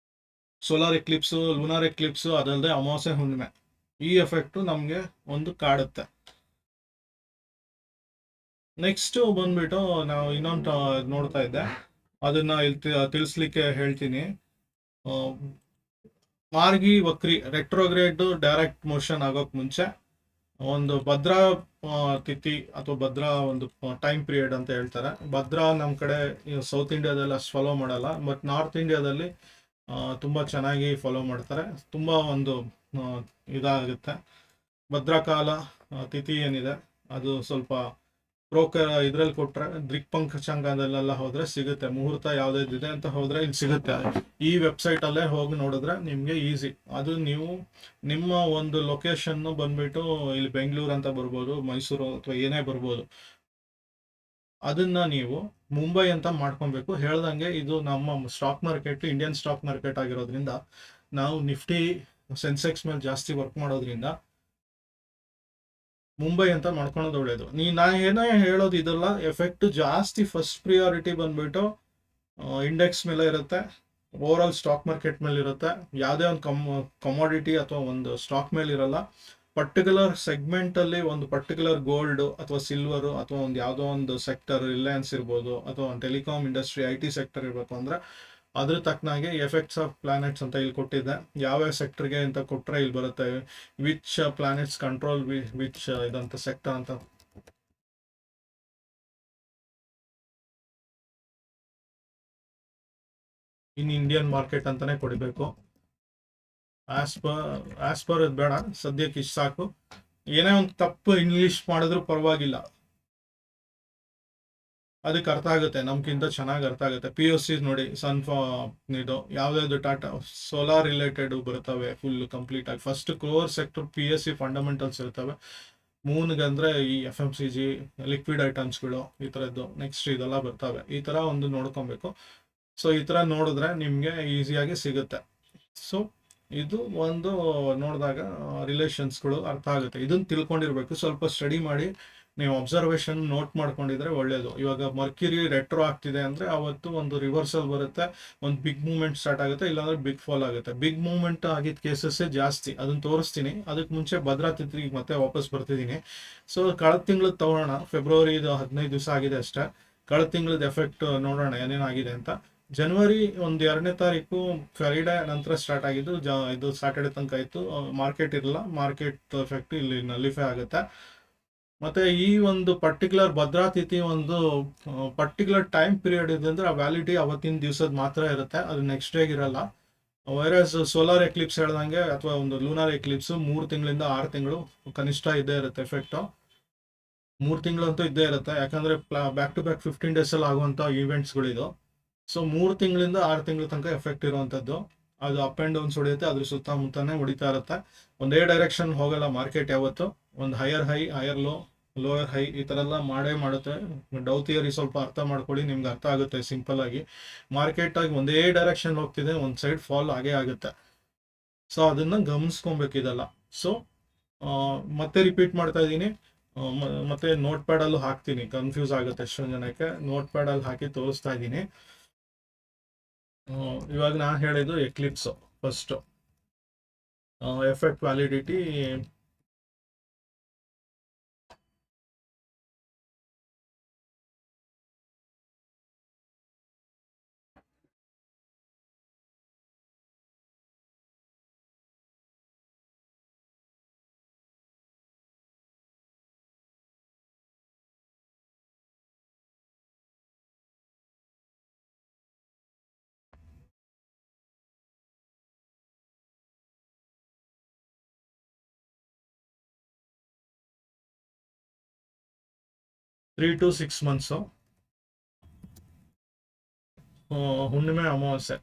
Speaker 1: ಸೋಲಾರ್ ಎಕ್ಲಿಪ್ಸ್, ಲೂನಾರ್ ಎಕ್ಲಿಪ್ಸ್, ಅದಲ್ಲದೆ ಅಮಾವಾಸ್ಯೆ ಹುಣ್ಣಿಮೆ, ಈ ಎಫೆಕ್ಟ್ ನಮಗೆ ಒಂದು ಕಾಡುತ್ತೆ. ನೆಕ್ಸ್ಟ್ ಬಂದ್ಬಿಟ್ಟು ನಾವು ಇನ್ನೊಂದು ನೋಡ್ತಾ ಇದ್ದೆ, ಅದನ್ನ ಇಲ್ಲಿ ತಿಳಿಸ್ಲಿಕ್ಕೆ ಹೇಳ್ತೀನಿ. ಮಾರ್ಗಿ ವಕ್ರಿ ರೆಟ್ರೋಗ್ರೇಡ್ ಡೈರೆಕ್ಟ್ ಮೋಷನ್ ಆಗೋಕ್ ಮುಂಚೆ ಒಂದು ಭದ್ರಾ ತಿಥಿ ಅಥವಾ ಭದ್ರಾ ಒಂದು ಟೈಮ್ ಪೀರಿಯಡ್ ಅಂತ ಹೇಳ್ತಾರೆ. ಭದ್ರಾ ನಮ್ಮ ಕಡೆ ಸೌತ್ ಇಂಡಿಯಾದಲ್ಲಿ ಅಷ್ಟು ಫಾಲೋ ಮಾಡಲ್ಲ, ಬಟ್ ನಾರ್ತ್ ಇಂಡಿಯಾದಲ್ಲಿ ತುಂಬ ಚೆನ್ನಾಗಿ ಫಾಲೋ ಮಾಡ್ತಾರೆ. ತುಂಬ ಒಂದು ಇದಾಗುತ್ತೆ. ಭದ್ರಾ ಕಾಲ ತಿಥಿ ಏನಿದೆ ಅದು ಸ್ವಲ್ಪ ಬ್ರೋಕರ್ ಇದ್ರಲ್ಲಿ ಕೊಟ್ರೆ, ದಿಕ್ಪಂಚಂಗದಲ್ಲೆಲ್ಲ ಹೋದ್ರೆ ಸಿಗುತ್ತೆ, ಮುಹೂರ್ತ ಯಾವ್ದಿದೆ ಅಂತ ಹೋದ್ರೆ ಇಲ್ಲಿ ಸಿಗುತ್ತೆ. ಈ ವೆಬ್ಸೈಟ್ ಅಲ್ಲೇ ಹೋಗಿ ನೋಡಿದ್ರೆ ನಿಮ್ಗೆ ಈಸಿ. ಅದು ನೀವು ನಿಮ್ಮ ಒಂದು ಲೊಕೇಶನ್ ಬಂದ್ಬಿಟ್ಟು ಇಲ್ಲಿ ಬೆಂಗಳೂರು ಅಂತ ಬರ್ಬೋದು, ಮೈಸೂರು ಅಥವಾ ಏನೇ ಬರ್ಬೋದು, ಅದನ್ನ ನೀವು ಮುಂಬೈ ಅಂತ ಮಾಡ್ಕೊಬೇಕು. ಹೇಳ್ದಂಗೆ ಇದು ನಮ್ಮ stock market Indian stock market ಆಗಿರೋದ್ರಿಂದ ನಾವು ನಿಫ್ಟಿ ಸೆನ್ಸೆಕ್ಸ್ ಮೇಲೆ ಜಾಸ್ತಿ ವರ್ಕ್ ಮಾಡೋದ್ರಿಂದ ಮುಂಬೈ ಅಂತ ಮಾಡ್ಕೊಳೋದು ಒಳ್ಳೇದು. ನಾ ಏನೋ ಹೇಳೋದು ಇದೆಲ್ಲ ಎಫೆಕ್ಟ್ ಜಾಸ್ತಿ ಫಸ್ಟ್ ಪ್ರಿಯಾರಿಟಿ ಬಂದ್ಬಿಟ್ಟು ಇಂಡೆಕ್ಸ್ ಮೇಲೆ ಇರುತ್ತೆ, ಓವರ್ ಆಲ್ ಸ್ಟಾಕ್ ಮಾರ್ಕೆಟ್ ಮೇಲೆ ಇರುತ್ತೆ. ಯಾವುದೇ ಒಂದು ಕಮಾಡಿಟಿ ಅಥವಾ ಒಂದು ಸ್ಟಾಕ್ ಮೇಲೆ ಇರಲ್ಲ. ಪರ್ಟಿಕ್ಯುಲರ್ ಸೆಗ್ಮೆಂಟ್ ಅಲ್ಲಿ ಒಂದು ಪರ್ಟಿಕ್ಯುಲರ್ ಗೋಲ್ಡ್ ಅಥವಾ ಸಿಲ್ವರ್ ಅಥವಾ ಒಂದು ಯಾವುದೋ ಒಂದು ಸೆಕ್ಟರ್, ರಿಲಯನ್ಸ್ ಇರ್ಬೋದು ಅಥವಾ ಒಂದು ಟೆಲಿಕಾಮ್ ಇಂಡಸ್ಟ್ರಿ, IT ಸೆಕ್ಟರ್ ಇರಬೇಕು ಅಂದ್ರೆ ಅದ್ರ ತಕ್ಕನಾಗೆ ಎಫೆಕ್ಟ್ಸ್ ಆಫ್ ಪ್ಲಾನೆಟ್ಸ್ ಅಂತ ಇಲ್ಲಿ ಕೊಟ್ಟಿದ್ದೆ. ಯಾವ್ಯಾವ ಸೆಕ್ಟರ್ಗೆ ಅಂತ ಕೊಟ್ಟರೆ ಇಲ್ಲಿ ಬರುತ್ತೆ, ವಿಚ್ ಪ್ಲಾನೆಟ್ಸ್ ಕಂಟ್ರೋಲ್ ವಿಚ್ ಇದಂತ ಸೆಕ್ಟರ್ ಅಂತ. ಇನ್ ಇಂಡಿಯನ್ ಮಾರ್ಕೆಟ್ ಅಂತಾನೆ ಕೊಡಬೇಕು. ಆಸ್ ಪರ್ ಇದು ಬೇಡ, ಸದ್ಯಕ್ಕೆ ಇಷ್ಟು ಸಾಕು. ಏನೇ ಒಂದು ತಪ್ಪು ಇಂಗ್ಲಿಷ್ ಮಾಡಿದ್ರು ಪರವಾಗಿಲ್ಲ, ಅದಕ್ಕೆ ಅರ್ಥ ಆಗುತ್ತೆ, ನಮ್ಗಿಂತ ಚೆನ್ನಾಗಿ ಅರ್ಥ ಆಗುತ್ತೆ. POC ನೋಡಿ, ಇದು ಯಾವ್ದಾದ್ರು ಟಾಟಾ ಸೋಲಾರ್ ರಿಲೇಟೆಡ್ ಬರ್ತವೆ ಫುಲ್ ಕಂಪ್ಲೀಟ್ ಆಗಿ. First core sector PSC fundamentals ಇರ್ತವೆ. ಮೂನ್ಗಂದ್ರೆ ಈ FMCG ಲಿಕ್ವಿಡ್ ಐಟಮ್ಸ್ಗಳು ಈ ಥರದ್ದು, ನೆಕ್ಸ್ಟ್ ಇದೆಲ್ಲ ಬರ್ತವೆ. ಈ ಥರ ಒಂದು ನೋಡ್ಕೊಬೇಕು. ಸೊ ಈ ಥರ ನೋಡಿದ್ರೆ ನಿಮಗೆ ಈಸಿಯಾಗಿ ಸಿಗುತ್ತೆ. ಸೊ ಇದು ಒಂದು ನೋಡಿದಾಗ ರಿಲೇಷನ್ಸ್ಗಳು ಅರ್ಥ ಆಗುತ್ತೆ. ಇದನ್ನು ತಿಳ್ಕೊಂಡಿರ್ಬೇಕು, ಸ್ವಲ್ಪ ಸ್ಟಡಿ ಮಾಡಿ ನೀವು ಅಬ್ಸರ್ವೇಷನ್ ನೋಟ್ ಮಾಡ್ಕೊಂಡಿದ್ರೆ ಒಳ್ಳೇದು. ಇವಾಗ ಮರ್ಕ್ಯುರಿ ರೆಟ್ರೋ ಆಗ್ತಿದೆ ಅಂದರೆ ಅವತ್ತು ಒಂದು ರಿವರ್ಸಲ್ ಬರುತ್ತೆ, ಒಂದು ಬಿಗ್ ಮೂವ್ಮೆಂಟ್ ಸ್ಟಾರ್ಟ್ ಆಗುತ್ತೆ, ಇಲ್ಲಾಂದ್ರೆ ಬಿಗ್ ಫಾಲ್ ಆಗುತ್ತೆ. ಬಿಗ್ ಮೂವ್ಮೆಂಟ್ ಆಗಿದ್ದ ಕೇಸಸ್ಸೇ ಜಾಸ್ತಿ, ಅದನ್ನು ತೋರಿಸ್ತೀನಿ. ಅದಕ್ಕೆ ಮುಂಚೆ ಭದ್ರಾ ತಿಥಿಗೆ ಮತ್ತೆ ವಾಪಸ್ ಬರ್ತಿದ್ದೀನಿ. ಸೊ ಕಳೆದ ತಿಂಗಳದ್ದು ತಗೊಳ್ಳೋಣ, ಫೆಬ್ರವರಿ 15 ದಿವಸ ಆಗಿದೆ ಅಷ್ಟೇ. ಕಳೆದ ತಿಂಗಳದ್ದು ಎಫೆಕ್ಟ್ ನೋಡೋಣ ಏನೇನಾಗಿದೆ ಅಂತ. ಜನವರಿ 2ನೇ ತಾರೀಕು ಫ್ರೈಡೆ ನಂತರ ಸ್ಟಾರ್ಟ್ ಆಗಿದ್ದು, ಇದು ಸ್ಯಾಟರ್ಡೆ ತನಕ ಇತ್ತು. ಮಾರ್ಕೆಟ್ ಇರಲ್ಲ, ಮಾರ್ಕೆಟ್ ಎಫೆಕ್ಟ್ ಇಲ್ಲಿ ನಲಿಫೈ ಆಗುತ್ತೆ. ಮತ್ತೆ ಈ ಒಂದು ಪರ್ಟಿಕ್ಯುಲರ್ ಭದ್ರಾ ತಿಥಿ ಒಂದು ಪರ್ಟಿಕ್ಯುಲರ್ ಟೈಮ್ ಪೀರಿಯಡ್ ಇದೆ ಅಂದ್ರೆ ಆ ವ್ಯಾಲಿಡಿಟಿ ಅವತ್ತಿನ ದಿವಸದ ಮಾತ್ರ ಇರುತ್ತೆ, ಅದು ನೆಕ್ಸ್ಟ್ ಡೇಗೆ ಇರಲ್ಲ. ವೈರಸ್ ಸೋಲಾರ್ ಎಕ್ಲಿಪ್ಸ್ ಹೇಳ್ದಂಗೆ ಅಥವಾ ಒಂದು ಲೂನಾರ್ ಎಕ್ಲಿಪ್ಸ್ 3 ತಿಂಗಳಿಂದ 6 ತಿಂಗಳು ಕನಿಷ್ಠ ಇದ್ದೇ ಇರುತ್ತೆ ಎಫೆಕ್ಟು. 3 ತಿಂಗಳಂತೂ ಇದ್ದೇ ಇರುತ್ತೆ, ಯಾಕಂದ್ರೆ ಬ್ಯಾಕ್ ಟು ಬ್ಯಾಕ್ 15 ಡೇಸ್ ಅಲ್ಲಿ ಆಗುವಂಥ ಈವೆಂಟ್ಸ್ಗಳಿದು. ಸೊ 3 ತಿಂಗಳಿಂದ 6 ತಿಂಗಳ ತನಕ ಎಫೆಕ್ಟ್ ಇರುವಂಥದ್ದು. ಅದು ಅಪ್ ಆ್ಯಂಡ್ ಡೌನ್ಸ್ ಹೊಡೆಯುತ್ತೆ, ಅದ್ರ ಸುತ್ತಮುತ್ತನೇ ಹೊಡಿತಾ ಇರುತ್ತೆ. ಒಂದೇ ಡೈರೆಕ್ಷನ್ ಹೋಗಲ್ಲ ಮಾರ್ಕೆಟ್ ಯಾವತ್ತು, ಒಂದು higher high higher low lower high ಈ ಥರ ಎಲ್ಲ ಮಾಡೇ ಮಾಡುತ್ತೆ. ಡೌ ಥಿಯರಿ ಸ್ವಲ್ಪ ಅರ್ಥ ಮಾಡ್ಕೊಳ್ಳಿ, ನಿಮ್ಗೆ ಅರ್ಥ ಆಗುತ್ತೆ ಸಿಂಪಲ್ ಆಗಿ. ಮಾರ್ಕೆಟ್ ಆಗಿ ಒಂದೇ ಡೈರೆಕ್ಷನ್ ಹೋಗ್ತಿದೆ, ಒಂದು ಸೈಡ್ ಫಾಲ್ ಆಗೇ ಆಗುತ್ತೆ. ಸೊ ಅದನ್ನ ಗಮನಿಸ್ಕೊಬೇಕಿದೆಲ್ಲ. ಸೊ ಮತ್ತೆ ರಿಪೀಟ್ ಮಾಡ್ತಾ ಇದ್ದೀನಿ, ಮತ್ತೆ ನೋಟ್ ಪ್ಯಾಡಲ್ಲೂ ಹಾಕ್ತೀನಿ, ಕನ್ಫ್ಯೂಸ್ ಆಗುತ್ತೆ ಎಷ್ಟೊಂದು ಜನಕ್ಕೆ. ನೋಟ್ ಪ್ಯಾಡಲ್ಲಿ ಹಾಕಿ ತೋರಿಸ್ತಾ ಇದ್ದೀನಿ. ಇವಾಗ ನಾನು ಹೇಳಿದ್ದು Eclipse first. Effect validity 3 to 6 months. ಹುಣ್ಣಿಮೆ, ಅಮಾವಾಸ್ಯೆ,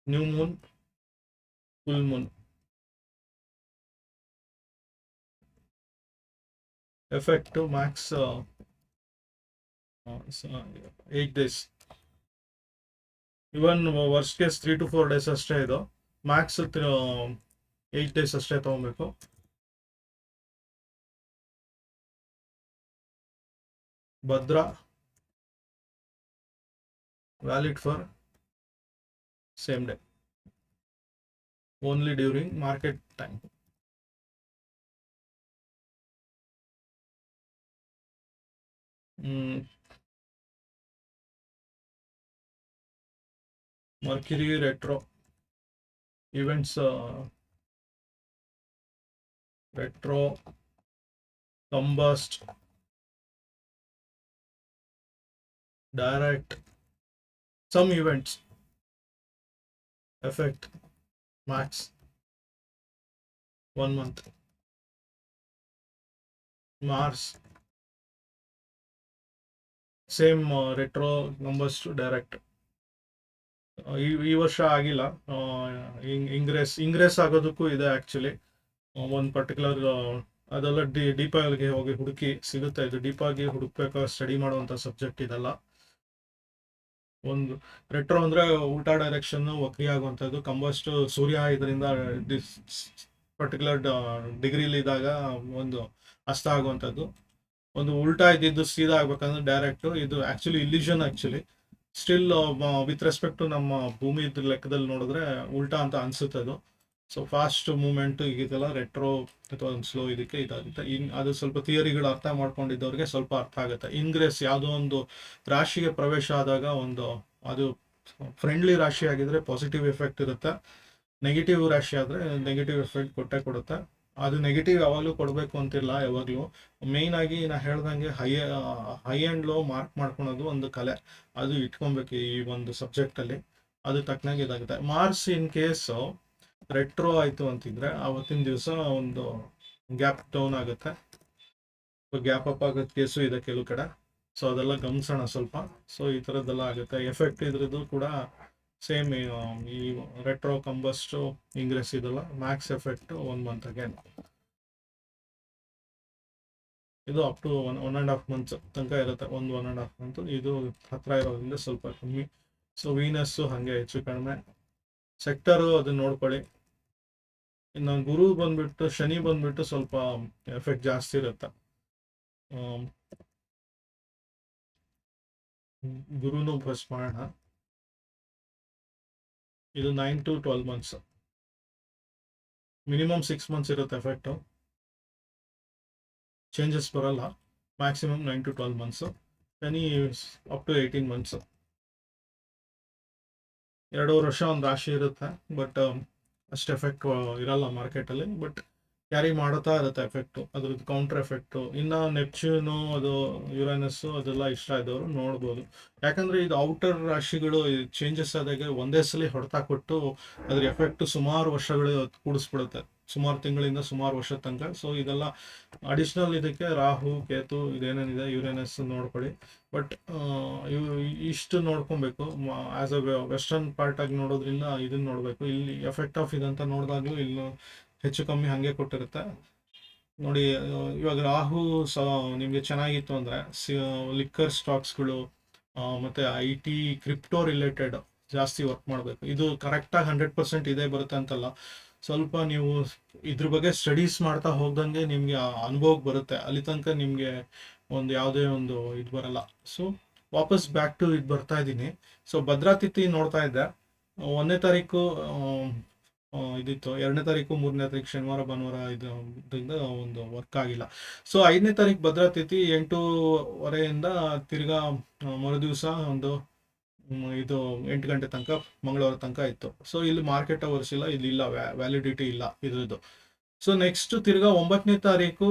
Speaker 1: new Moon, full Moon. Effect Max 8 days. Even worst case 3 to 4 days ಅಷ್ಟೇ ಇದು. ಮ್ಯಾಕ್ಸ್ 8 days ಅಷ್ಟೇ ತಗೊಬೇಕು. Bhadra valid for same day, only during market time. Mercury retro events, retro, combust, direct, some events, effect max 1 month. Mars same, retro, combust, direct. ಈ ವರ್ಷ ಆಗಿಲ್ಲ. Ingres ಆಗೋದಕ್ಕೂ ಇದೆ actually. ಒಂದು particular ಅದೆಲ್ಲ ಡೀಪಾಗಿ ಹೋಗಿ ಹುಡುಕಿ ಸಿಗುತ್ತೆ. ಇದು ಡೀಪಾಗಿ ಹುಡುಕ್ಬೇಕಾದ್ರೆ ಸ್ಟಡಿ ಮಾಡುವಂಥ ಸಬ್ಜೆಕ್ಟ್ ಇದೆಲ್ಲ. ಒಂದು ರೆಟ್ರೋ ಅಂದರೆ ಉಲ್ಟಾ ಡೈರೆಕ್ಷನ್ ವಕ್ರಿ ಆಗುವಂಥದ್ದು. ಕಂಬಸ್ಟ್ ಸೂರ್ಯ ಇದರಿಂದ ಪರ್ಟಿಕ್ಯುಲರ್ ಡಿಗ್ರಿಲಿ ಇದ್ದಾಗ ಒಂದು ಅಸ್ತ ಆಗುವಂಥದ್ದು. ಒಂದು ಉಲ್ಟಾ ಇದ್ದಿದ್ದು ಸೀದಾ ಆಗ್ಬೇಕಂದ್ರೆ ಡೈರೆಕ್ಟು. ಇದು actually illusion. Actually still with respect to ನಮ್ಮ ಭೂಮಿ ಲೆಕ್ಕದಲ್ಲಿ ನೋಡಿದ್ರೆ ಉಲ್ಟಾ ಅಂತ ಅನ್ಸುತ್ತೆ ಅದು. ಸೊ ಫಾಸ್ಟ್ ಮೂಮೆಂಟ್ ಈಗಿದೆಲ್ಲ ರೆಟ್ರೋ ಅಥವಾ ಒಂದು ಸ್ಲೋ ಇದಕ್ಕೆ ಇದಾಗುತ್ತೆ. ಅದು ಸ್ವಲ್ಪ ಥಿಯರಿಗಳು ಅರ್ಥ ಮಾಡ್ಕೊಂಡಿದ್ದವ್ರಿಗೆ ಸ್ವಲ್ಪ ಅರ್ಥ ಆಗುತ್ತೆ. ಇಂಗ್ರೆಸ್ ಯಾವುದೋ ಒಂದು ರಾಶಿಗೆ ಪ್ರವೇಶ ಆದಾಗ ಅದು ಫ್ರೆಂಡ್ಲಿ ರಾಶಿ ಆಗಿದ್ರೆ ಪಾಸಿಟಿವ್ ಎಫೆಕ್ಟ್ ಇರುತ್ತೆ. ನೆಗೆಟಿವ್ ರಾಶಿ ಆದರೆ ನೆಗೆಟಿವ್ ಎಫೆಕ್ಟ್ ಕೊಡುತ್ತೆ. ಅದು ನೆಗೆಟಿವ್ ಯಾವಾಗಲೂ ಕೊಡಬೇಕು ಅಂತಿಲ್ಲ. ಯಾವಾಗಲೂ ಮೇಯ್ನ್ ಆಗಿ ನಾ ಹೇಳ್ದಂಗೆ ಹೈ ಆ್ಯಂಡ್ ಲೋ ಮಾರ್ಕ್ ಮಾಡ್ಕೊಳೋದು ಒಂದು ಕಲೆ, ಅದು ಇಟ್ಕೊಬೇಕು ಈ ಒಂದು ಸಬ್ಜೆಕ್ಟಲ್ಲಿ. ಅದು ತಕ್ಕನಾಗಿ ಇದಾಗುತ್ತೆ. ಮಾರ್ಕ್ಸ್ ಇನ್ ಕೇಸು ರೆಟ್ರೋ ಆಯಿತು ಅಂತಿದ್ರೆ ಆವತ್ತಿನ ದಿವಸ ಒಂದು ಗ್ಯಾಪ್ ಡೌನ್ ಆಗುತ್ತೆ, ಗ್ಯಾಪ್ ಅಪ್ ಆಗೋದು ಕೇಸು ಇದೆ ಕೆಲವು ಕಡೆ. ಸೊ ಅದೆಲ್ಲ ಗಮನಿಸೋಣ ಸ್ವಲ್ಪ. ಸೊ ಈ ಥರದ್ದೆಲ್ಲ ಆಗುತ್ತೆ. ಎಫೆಕ್ಟ್ ಇದ್ರದ್ದು ಕೂಡ ಸೇಮ್, ಈ ರೆಟ್ರೋ, ಕಂಬಸ್ಟು, ಇಂಗ್ರೆಸ್ ಇದೆಲ್ಲ ಮ್ಯಾಕ್ಸ್ ಎಫೆಕ್ಟ್ 1 month ಅಗೇನ್. ಇದು ಅಪ್ ಟು 1.5 months ತನಕ ಇರುತ್ತೆ. 1.5 month. ಇದು ಹತ್ರ ಇರೋದ್ರಿಂದ ಸ್ವಲ್ಪ ಕಮ್ಮಿ. ಸೊ ವೀನಸ್ಸು ಹಾಗೆ ಹೆಚ್ಚು ಕಡಿಮೆ. ಸೆಕ್ಟರು ಅದನ್ನ ನೋಡ್ಕೊಳ್ಳಿ. ಇನ್ನು ಗುರು ಬಂದ್ಬಿಟ್ಟು, ಶನಿ ಬಂದ್ಬಿಟ್ಟು ಸ್ವಲ್ಪ ಎಫೆಕ್ಟ್ ಜಾಸ್ತಿ ಇರುತ್ತೆ. ಗುರುನು ಫಸ್ಟ್ ಮಾಡೋಣ. ಇದು 9 to 12 months. ಮಿನಿಮಮ್ 6 months ಇರುತ್ತೆ ಎಫೆಕ್ಟು. ಚೇಂಜಸ್ ಬರಲ್ಲ. Maximum 9 to 12 months. Shani up to 18 months. 2 ವರ್ಷ ಒಂದು ರಾಶಿ ಇರುತ್ತೆ. ಬಟ್ ಅಷ್ಟು ಎಫೆಕ್ಟ್ ಇರಲ್ಲ ಮಾರ್ಕೆಟಲ್ಲಿ. ಬಟ್ ಕ್ಯಾರಿ ಮಾಡುತ್ತಾ ಇರುತ್ತೆ ಎಫೆಕ್ಟು, ಅದ್ರದ್ದು ಕೌಂಟರ್ ಎಫೆಕ್ಟು. ಇನ್ನು ನೆಪ್ಚ್ಯೂನು, ಅದು ಯುರೇನಸ್ಸು ಅದೆಲ್ಲ ಇಷ್ಟ ಇದ್ದವರು ನೋಡ್ಬೋದು. ಯಾಕಂದರೆ ಇದು ಔಟರ್ ರಾಶಿಗಳು ಚೇಂಜಸ್ ಆದಾಗ ಒಂದೇ ಸಲ ಹೊಡೆತ ಕೊಟ್ಟು ಅದ್ರ ಎಫೆಕ್ಟು ಸುಮಾರು ವರ್ಷಗಳು ಕೂಡಿಸ್ಬಿಡುತ್ತೆ, ಸುಮಾರು ತಿಂಗಳಿಂದ ಸುಮಾರು ವರ್ಷದ ತನಕ. ಸೊ ಇದೆಲ್ಲ ಅಡಿಷ್ನಲ್. ಇದಕ್ಕೆ ರಾಹು, ಕೇತು ಇದೇನೇನಿದೆ, ಯುರೇನಸ್ ನೋಡ್ಕೊಳ್ಳಿ. ಬಟ್ ಇಷ್ಟು ನೋಡ್ಕೊಬೇಕು. ಆ್ಯಸ್ ಅ ವೆಸ್ಟರ್ನ್ ಪಾರ್ಟ್ ಆಗಿ ನೋಡೋದ್ರಿಂದ ಇದನ್ನ ನೋಡಬೇಕು. ಇಲ್ಲಿ ಎಫೆಕ್ಟ್ ಆಫ್ ಇದಂತ ನೋಡಿದಾಗಲೂ ಇಲ್ಲಿ ಹೆಚ್ಚು ಕಮ್ಮಿ ಹಾಗೆ ಕೊಟ್ಟಿರುತ್ತೆ. ನೋಡಿ ಇವಾಗ ರಾಹು ನಿಮಗೆ ಚೆನ್ನಾಗಿತ್ತು ಅಂದರೆ ಲಿಕ್ಕರ್ ಸ್ಟಾಕ್ಸ್ಗಳು ಮತ್ತು ಐ ಟಿ ಕ್ರಿಪ್ಟೋ ರಿಲೇಟೆಡ್ ಜಾಸ್ತಿ ವರ್ಕ್ ಮಾಡಬೇಕು. ಇದು ಕರೆಕ್ಟಾಗಿ 100% ಇದೇ ಬರುತ್ತೆ ಅಂತಲ್ಲ, ಸ್ವಲ್ಪ ನೀವು ಇದ್ರ ಬಗ್ಗೆ ಸ್ಟಡೀಸ್ ಮಾಡ್ತಾ ಹೋಗ್ದಂಗೆ ನಿಮಗೆ ಅನುಭವಕ್ಕೆ ಬರುತ್ತೆ. ಅಲ್ಲಿ ತನಕ ನಿಮಗೆ ಒಂದು ಯಾವುದೇ ಒಂದು ಇದು ಬರಲ್ಲ. ಸೊ ವಾಪಸ್ ಬ್ಯಾಕ್ ಟು ಇದು ಬರ್ತಾ ಇದ್ದೀನಿ. ಸೊ ಭದ್ರಾತಿಥಿ ನೋಡ್ತಾ ಇದ್ದೆ. 1ನೇ ತಾರೀಕು ಇದಿತ್ತು, 2ನೇ ತಾರೀಕು 3ನೇ ತಾರೀಕು ಶನಿವಾರ ಭಾನುವಾರ ಇದರಿಂದ ಒಂದು ವರ್ಕ್ ಆಗಿಲ್ಲ. ಸೊ 5ನೇ ತಾರೀಕು ಭದ್ರಾತಿಥಿ 8:30 ತಿರ್ಗಾ ಮರುದಿವಸ ಒಂದು ಇದು 8 ಗಂಟೆ ತನಕ ಮಂಗಳವಾರ ತನಕ ಇತ್ತು. ಸೊ ಇಲ್ಲಿ ಮಾರ್ಕೆಟ್ ಅವರ್ಸ್ ಇಲ್ಲ, ಇಲ್ಲಿ ಇಲ್ಲ, ವ್ಯಾಲಿಡಿಟಿ ಇಲ್ಲ ಇದ್ರದ್ದು. ಸೊ ನೆಕ್ಸ್ಟ್ ತಿರ್ಗಾ 9ನೇ ತಾರೀಕು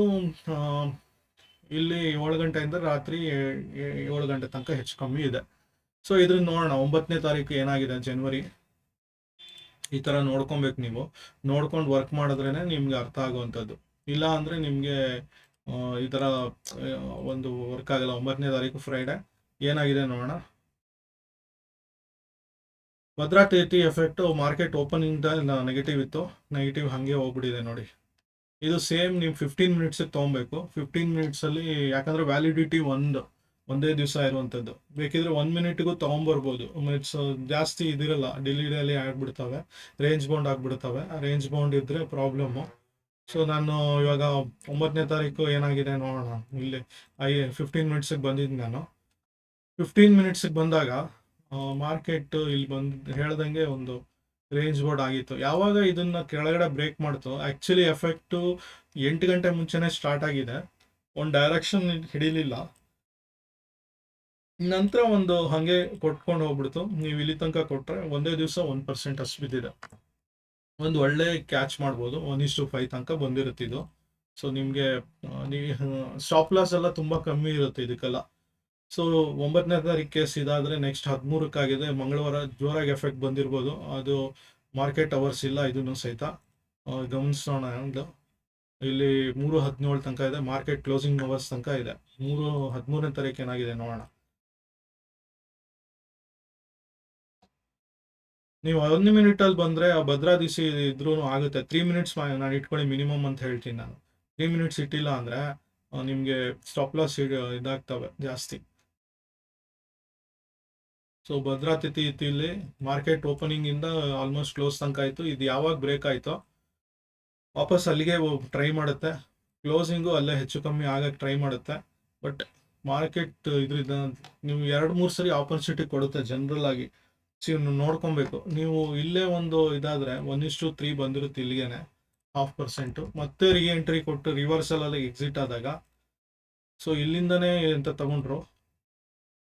Speaker 1: ಇಲ್ಲಿ 7 ಗಂಟೆಯಿಂದ ರಾತ್ರಿ 7 ಗಂಟೆ ತನಕ ಹೆಚ್ಚು ಕಮ್ಮಿ ಇದೆ. ಸೊ ಇದ್ರಿಂದ ನೋಡೋಣ 9ನೇ ತಾರೀಕು ಏನಾಗಿದೆ ಜನವರಿ. ಈ ಥರ ನೋಡ್ಕೊಬೇಕು. ನೀವು ನೋಡ್ಕೊಂಡು ವರ್ಕ್ ಮಾಡಿದ್ರೇ ನಿಮ್ಗೆ ಅರ್ಥ ಆಗುವಂಥದ್ದು. ಇಲ್ಲ ಅಂದರೆ ನಿಮಗೆ ಈ ಥರ ಒಂದು ವರ್ಕ್ ಆಗಲ್ಲ. 9ನೇ ತಾರೀಕು ಫ್ರೈಡೆ ಏನಾಗಿದೆ ನೋಡೋಣ. ಭದ್ರಾತಿಥಿ ಎಫೆಕ್ಟು ಮಾರ್ಕೆಟ್ ಓಪನಿಂಗ್ ನೆಗೆಟಿವ್ ಇತ್ತು, ನೆಗೆಟಿವ್ ಹಾಗೆ ಹೋಗ್ಬಿಟ್ಟಿದೆ ನೋಡಿ. ಇದು ಸೇಮ್ ನೀವು 15 ಮಿನಿಟ್ಸಿಗೆ ತೊಗೊಬೇಕು. 15 ಮಿನಿಟ್ಸಲ್ಲಿ, ಯಾಕಂದರೆ ವ್ಯಾಲಿಡಿಟಿ ಒಂದೇ ದಿವಸ ಇರುವಂಥದ್ದು. ಬೇಕಿದ್ರೆ 1 ಮಿನಿಟ್ಗೂ ತೊಗೊಂಬರ್ಬೋದು. ಇಟ್ಸ್ ಜಾಸ್ತಿ ಇದಿರಲ್ಲ, ಡಿಲೀಡಲ್ಲಿ ಆಗಿಬಿಡ್ತವೆ, ರೇಂಜ್ ಬೌಂಡ್ ಆಗಿಬಿಡ್ತವೆ. ಆ ರೇಂಜ್ ಬೌಂಡ್ ಇದ್ದರೆ ಪ್ರಾಬ್ಲಮ್ಮು. ಸೊ ನಾನು ಇವಾಗ 9ನೇ ತಾರೀಕು ಏನಾಗಿದೆ ನೋಡೋಣ. ಇಲ್ಲಿ 15 ಮಿನಿಟ್ಸಿಗೆ ಬಂದಿದ್ದೀನಿ ನಾನು. 15 ಮಿನಿಟ್ಸಿಗೆ ಬಂದಾಗ ಮಾರ್ಕೆಟ್ ಇಲ್ಲಿ ಬಂದು ಹೇಳ್ದಂಗೆ ಒಂದು ರೇಂಜ್ ಬೋರ್ಡ್ ಆಗಿತ್ತು. ಯಾವಾಗ ಇದನ್ನ ಕೆಳಗಡೆ ಬ್ರೇಕ್ ಮಾಡ್ತು, ಆ್ಯಕ್ಚುಲಿ ಎಫೆಕ್ಟು 8 ಗಂಟೆ ಮುಂಚೆನೇ ಸ್ಟಾರ್ಟ್ ಆಗಿದೆ. ಒಂದು ಡೈರೆಕ್ಷನ್ ಹಿಡಿಲಿಲ್ಲ, ನಂತರ ಒಂದು ಹಾಗೆ ಕೊಟ್ಕೊಂಡು ಹೋಗ್ಬಿಡ್ತು. ನೀವು ಇಲ್ಲಿ ತನಕ ಕೊಟ್ಟರೆ ಒಂದೇ ದಿವಸ 1% ಅಷ್ಟು ಬಿದ್ದಿದೆ. ಒಂದು ಒಳ್ಳೆ ಕ್ಯಾಚ್ ಮಾಡ್ಬೋದು. 1:5 ತನಕ ಬಂದಿರುತ್ತೆ ಇದು. ಸೊ ನಿಮಗೆ ಸ್ಟಾಪ್ ಲಾಸ್ ಎಲ್ಲ ತುಂಬ ಕಮ್ಮಿ ಇರುತ್ತೆ ಇದಕ್ಕೆಲ್ಲ. ಸೊ 9ನೇ ತಾರೀಕು ಕೇಸ್ ಇದಾದರೆ ನೆಕ್ಸ್ಟ್ 13ಕ್ಕಾಗಿದೆ. ಮಂಗಳವಾರ ಜೋರಾಗಿ ಎಫೆಕ್ಟ್ ಬಂದಿರ್ಬೋದು. ಅದು ಮಾರ್ಕೆಟ್ ಅವರ್ಸ್ ಇಲ್ಲ ಇದನ್ನು ಸಹಿತ ಗಮನಿಸೋಣ. ಒಂದು ಇಲ್ಲಿ 3:17 ತನಕ ಇದೆ, ಮಾರ್ಕೆಟ್ ಕ್ಲೋಸಿಂಗ್ ಅವರ್ಸ್ ತನಕ ಇದೆ. 13ನೇ ತಾರೀಕು ಏನಾಗಿದೆ ನೋಡೋಣ. ನೀವು 1 ಮಿನಿಟಲ್ಲಿ ಬಂದರೆ ಭದ್ರಾದಿಸಿ ಇದ್ರೂ ಆಗುತ್ತೆ. 3 ಮಿನಿಟ್ಸ್ ನಾನು ಇಟ್ಕೊಳ್ಳಿ ಮಿನಿಮಮ್ ಅಂತ ಹೇಳ್ತೀನಿ ನಾನು. 3 ಮಿನಿಟ್ಸ್ ಇಟ್ಟಿಲ್ಲ ಅಂದರೆ ನಿಮಗೆ ಸ್ಟಾಪ್ ಲಾಸ್ ಇದಾಗ್ತವೆ ಜಾಸ್ತಿ. ಸೊ ಭದ್ರಾತಿಥಿ ಇಲ್ಲಿ ಮಾರ್ಕೆಟ್ ಓಪನಿಂಗಿಂದ ಆಲ್ಮೋಸ್ಟ್ ಕ್ಲೋಸ್ ತನಕ ಆಯಿತು. ಇದು ಯಾವಾಗ ಬ್ರೇಕ್ ಆಯಿತೋ ವಾಪಸ್ ಅಲ್ಲಿಗೆ ಟ್ರೈ ಮಾಡುತ್ತೆ. ಕ್ಲೋಸಿಂಗು ಅಲ್ಲೇ ಹೆಚ್ಚು ಕಮ್ಮಿ ಆಗಕ್ಕೆ ಟ್ರೈ ಮಾಡುತ್ತೆ. ಬಟ್ ಮಾರ್ಕೆಟ್ ಇದರಿಂದ ನೀವು 2-3 ಸರಿ ಆಪರ್ಚುನಿಟಿ ಕೊಡುತ್ತೆ ಜನರಲ್ ಆಗಿ. ನೋಡ್ಕೊಬೇಕು ನೀವು. ಇಲ್ಲೇ ಒಂದು ಇದಾದರೆ 1:3 ಬಂದಿರುತ್ತೆ ಇಲ್ಲಿಗೇನೆ 0.5%. ಮತ್ತೆ ಎಂಟ್ರಿ ಕೊಟ್ಟು ರಿವರ್ಸಲಲ್ಲಿ ಎಕ್ಸಿಟ್ ಆದಾಗ, ಸೊ ಇಲ್ಲಿಂದನೇ ಅಂತ ತಗೊಂಡ್ರು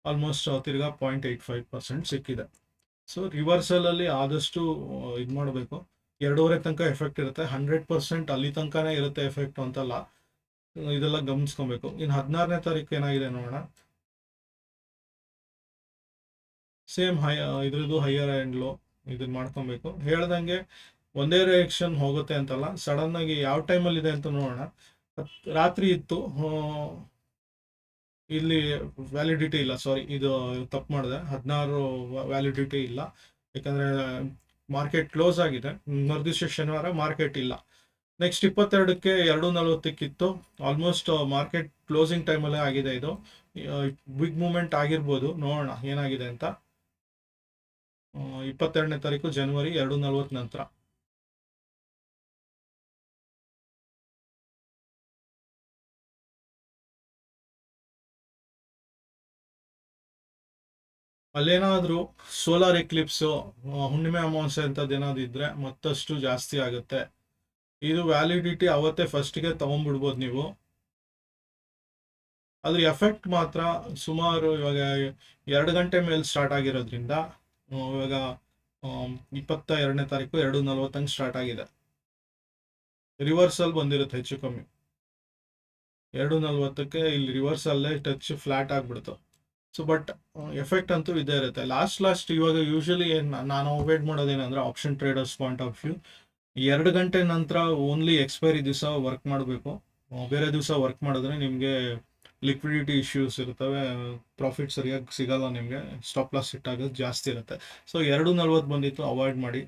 Speaker 1: ಆಲ್ಮೋಸ್ಟ್ ತಿರ್ಗಾ 0.85% ಸಿಕ್ಕಿದೆ. ಸೊ ರಿವರ್ಸಲಲ್ಲಿ ಆದಷ್ಟು ಇದು ಮಾಡಬೇಕು. 2.5 ತನಕ ಎಫೆಕ್ಟ್ ಇರುತ್ತೆ. 100% ಅಲ್ಲಿ ತನಕನೇ ಇರುತ್ತೆ ಎಫೆಕ್ಟ್ ಅಂತಲ್ಲ, ಇದೆಲ್ಲ ಗಮನಿಸ್ಕೊಬೇಕು. ಇನ್ನು 16ನೇ ತಾರೀಕು ಏನಾಗಿದೆ ನೋಡೋಣ. ಸೇಮ್ ಇದ್ರದ್ದು ಹೈಯರ್ ಆ್ಯಂಡ್ ಲೋ ಇದನ್ನ ಮಾಡ್ಕೊಬೇಕು. ಹೇಳ್ದಂಗೆ ಒಂದೇ ರಿಯಾಕ್ಷನ್ ಹೋಗುತ್ತೆ ಅಂತಲ್ಲ, ಸಡನ್ನಾಗಿ ಯಾವ ಟೈಮಲ್ಲಿ ಇದೆ ಅಂತ ನೋಡೋಣ. ರಾತ್ರಿ ಇತ್ತು, ಇಲ್ಲಿ ವ್ಯಾಲಿಡಿಟಿ ಇಲ್ಲ, ಸಾರಿ ಇದು ತಪ್ಪು ಮಾಡಿದೆ. 16 ವ್ಯಾಲಿಡಿಟಿ ಇಲ್ಲ, ಯಾಕಂದರೆ ಮಾರ್ಕೆಟ್ ಕ್ಲೋಸ್ ಆಗಿದೆ. ಮರುದಿವಸ ಶನಿವಾರ ಮಾರ್ಕೆಟ್ ಇಲ್ಲ. ನೆಕ್ಸ್ಟ್ 22ಕ್ಕೆ 2:40 ಆಲ್ಮೋಸ್ಟ್ ಮಾರ್ಕೆಟ್ ಕ್ಲೋಸಿಂಗ್ ಟೈಮಲ್ಲೇ ಆಗಿದೆ. ಇದು ಬಿಗ್ ಮೂಮೆಂಟ್ ಆಗಿರ್ಬೋದು, ನೋಡೋಣ ಏನಾಗಿದೆ ಅಂತ. 22ನೇ ತಾರೀಕು ಜನವರಿ 2:40 ನಂತರ. ಅಲ್ಲೇನಾದರೂ ಸೋಲಾರ್ ಎಕ್ಲಿಪ್ಸು, ಹುಣ್ಣಿಮೆ ಅಮಾವಾಸ್ಯೆ ಅಂಥದ್ದು ಏನಾದ್ರು ಇದ್ದರೆ ಮತ್ತಷ್ಟು ಜಾಸ್ತಿ ಆಗುತ್ತೆ. ಇದು ವ್ಯಾಲಿಡಿಟಿ ಅವತ್ತೇ ಫಸ್ಟಿಗೆ ತೊಗೊಂಡ್ಬಿಡ್ಬೋದು ನೀವು. ಅದ್ರ ಎಫೆಕ್ಟ್ ಮಾತ್ರ ಸುಮಾರು ಇವಾಗ 2 ಗಂಟೆ ಮೇಲೆ ಸ್ಟಾರ್ಟ್ ಆಗಿರೋದ್ರಿಂದ, ಇವಾಗ 22ನೇ ತಾರೀಕು 2:40 ಸ್ಟಾರ್ಟ್ ಆಗಿದೆ. ರಿವರ್ಸಲ್ ಬಂದಿರುತ್ತೆ ಹೆಚ್ಚು ಕಮ್ಮಿ 2:40ಕ್ಕೆ. ಇಲ್ಲಿ ರಿವರ್ಸಲ್ಲೇ ಟಚ್ ಫ್ಲಾಟ್ ಆಗಿಬಿಡ್ತು. ಸೊ ಬಟ್ ಎಫೆಕ್ಟ್ ಅಂತೂ ಇದೇ ಇರುತ್ತೆ. ಲಾಸ್ಟ್ ಇವಾಗ ಯೂಶಲಿ ನಾನು ಅವಾಯ್ಡ್ ಮಾಡೋದೇನೆಂದರೆ, option traders point of view 2 ಗಂಟೆ ನಂತರ ಓನ್ಲಿ ಎಕ್ಸ್ಪೈರಿ ದಿವಸ ವರ್ಕ್ ಮಾಡಬೇಕು. ಬೇರೆ ದಿವಸ ವರ್ಕ್ ಮಾಡಿದ್ರೆ ನಿಮಗೆ ಲಿಕ್ವಿಡಿಟಿ ಇಶ್ಯೂಸ್ ಇರ್ತವೆ, ಪ್ರಾಫಿಟ್ ಸರಿಯಾಗಿ ಸಿಗಲ್ಲ ನಿಮಗೆ, ಸ್ಟಾಪ್ ಲಾಸ್ ಹಿಟ್ ಆಗೋದು ಜಾಸ್ತಿ ಇರುತ್ತೆ. ಸೊ 2:40 ಬಂದಿತ್ತು, ಅವಾಯ್ಡ್ ಮಾಡಿ.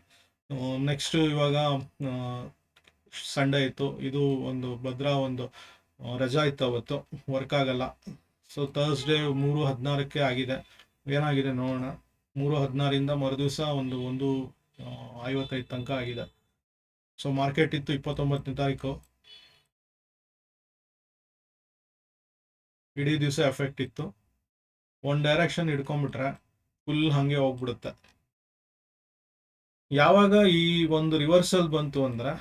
Speaker 1: ನೆಕ್ಸ್ಟು ಇವಾಗ ಸಂಡೇ ಇತ್ತು, ಇದು ಒಂದು ಭದ್ರಾ ಒಂದು ರಜಾ ಇತ್ತು, ಅವತ್ತು ವರ್ಕ್ ಆಗಲ್ಲ. ಸೊ ಥರ್ಸ್ಡೇ 3:16ಕ್ಕೆ ಆಗಿದೆ. ಏನಾಗಿದೆ ನೋಡೋಣ. 3:16ರಿಂದ ಮರುದಿವಸ ಒಂದು 55 ತನಕ ಆಗಿದೆ. ಸೊ ಮಾರ್ಕೆಟ್ ಇತ್ತು 29ನೇ ತಾರೀಕು, ಇಡೀ ದಿವಸ ಎಫೆಕ್ಟ್ ಇತ್ತು. ಒಂದು ಡೈರೆಕ್ಷನ್ ಹಿಡ್ಕೊಂಡ್ಬಿಟ್ರೆ ಫುಲ್ ಹಾಗೆ ಹೋಗ್ಬಿಡುತ್ತೆ. ಯಾವಾಗ ಈ ಒಂದು ರಿವರ್ಸಲ್ ಬಂತು ಅಂದ್ರೆ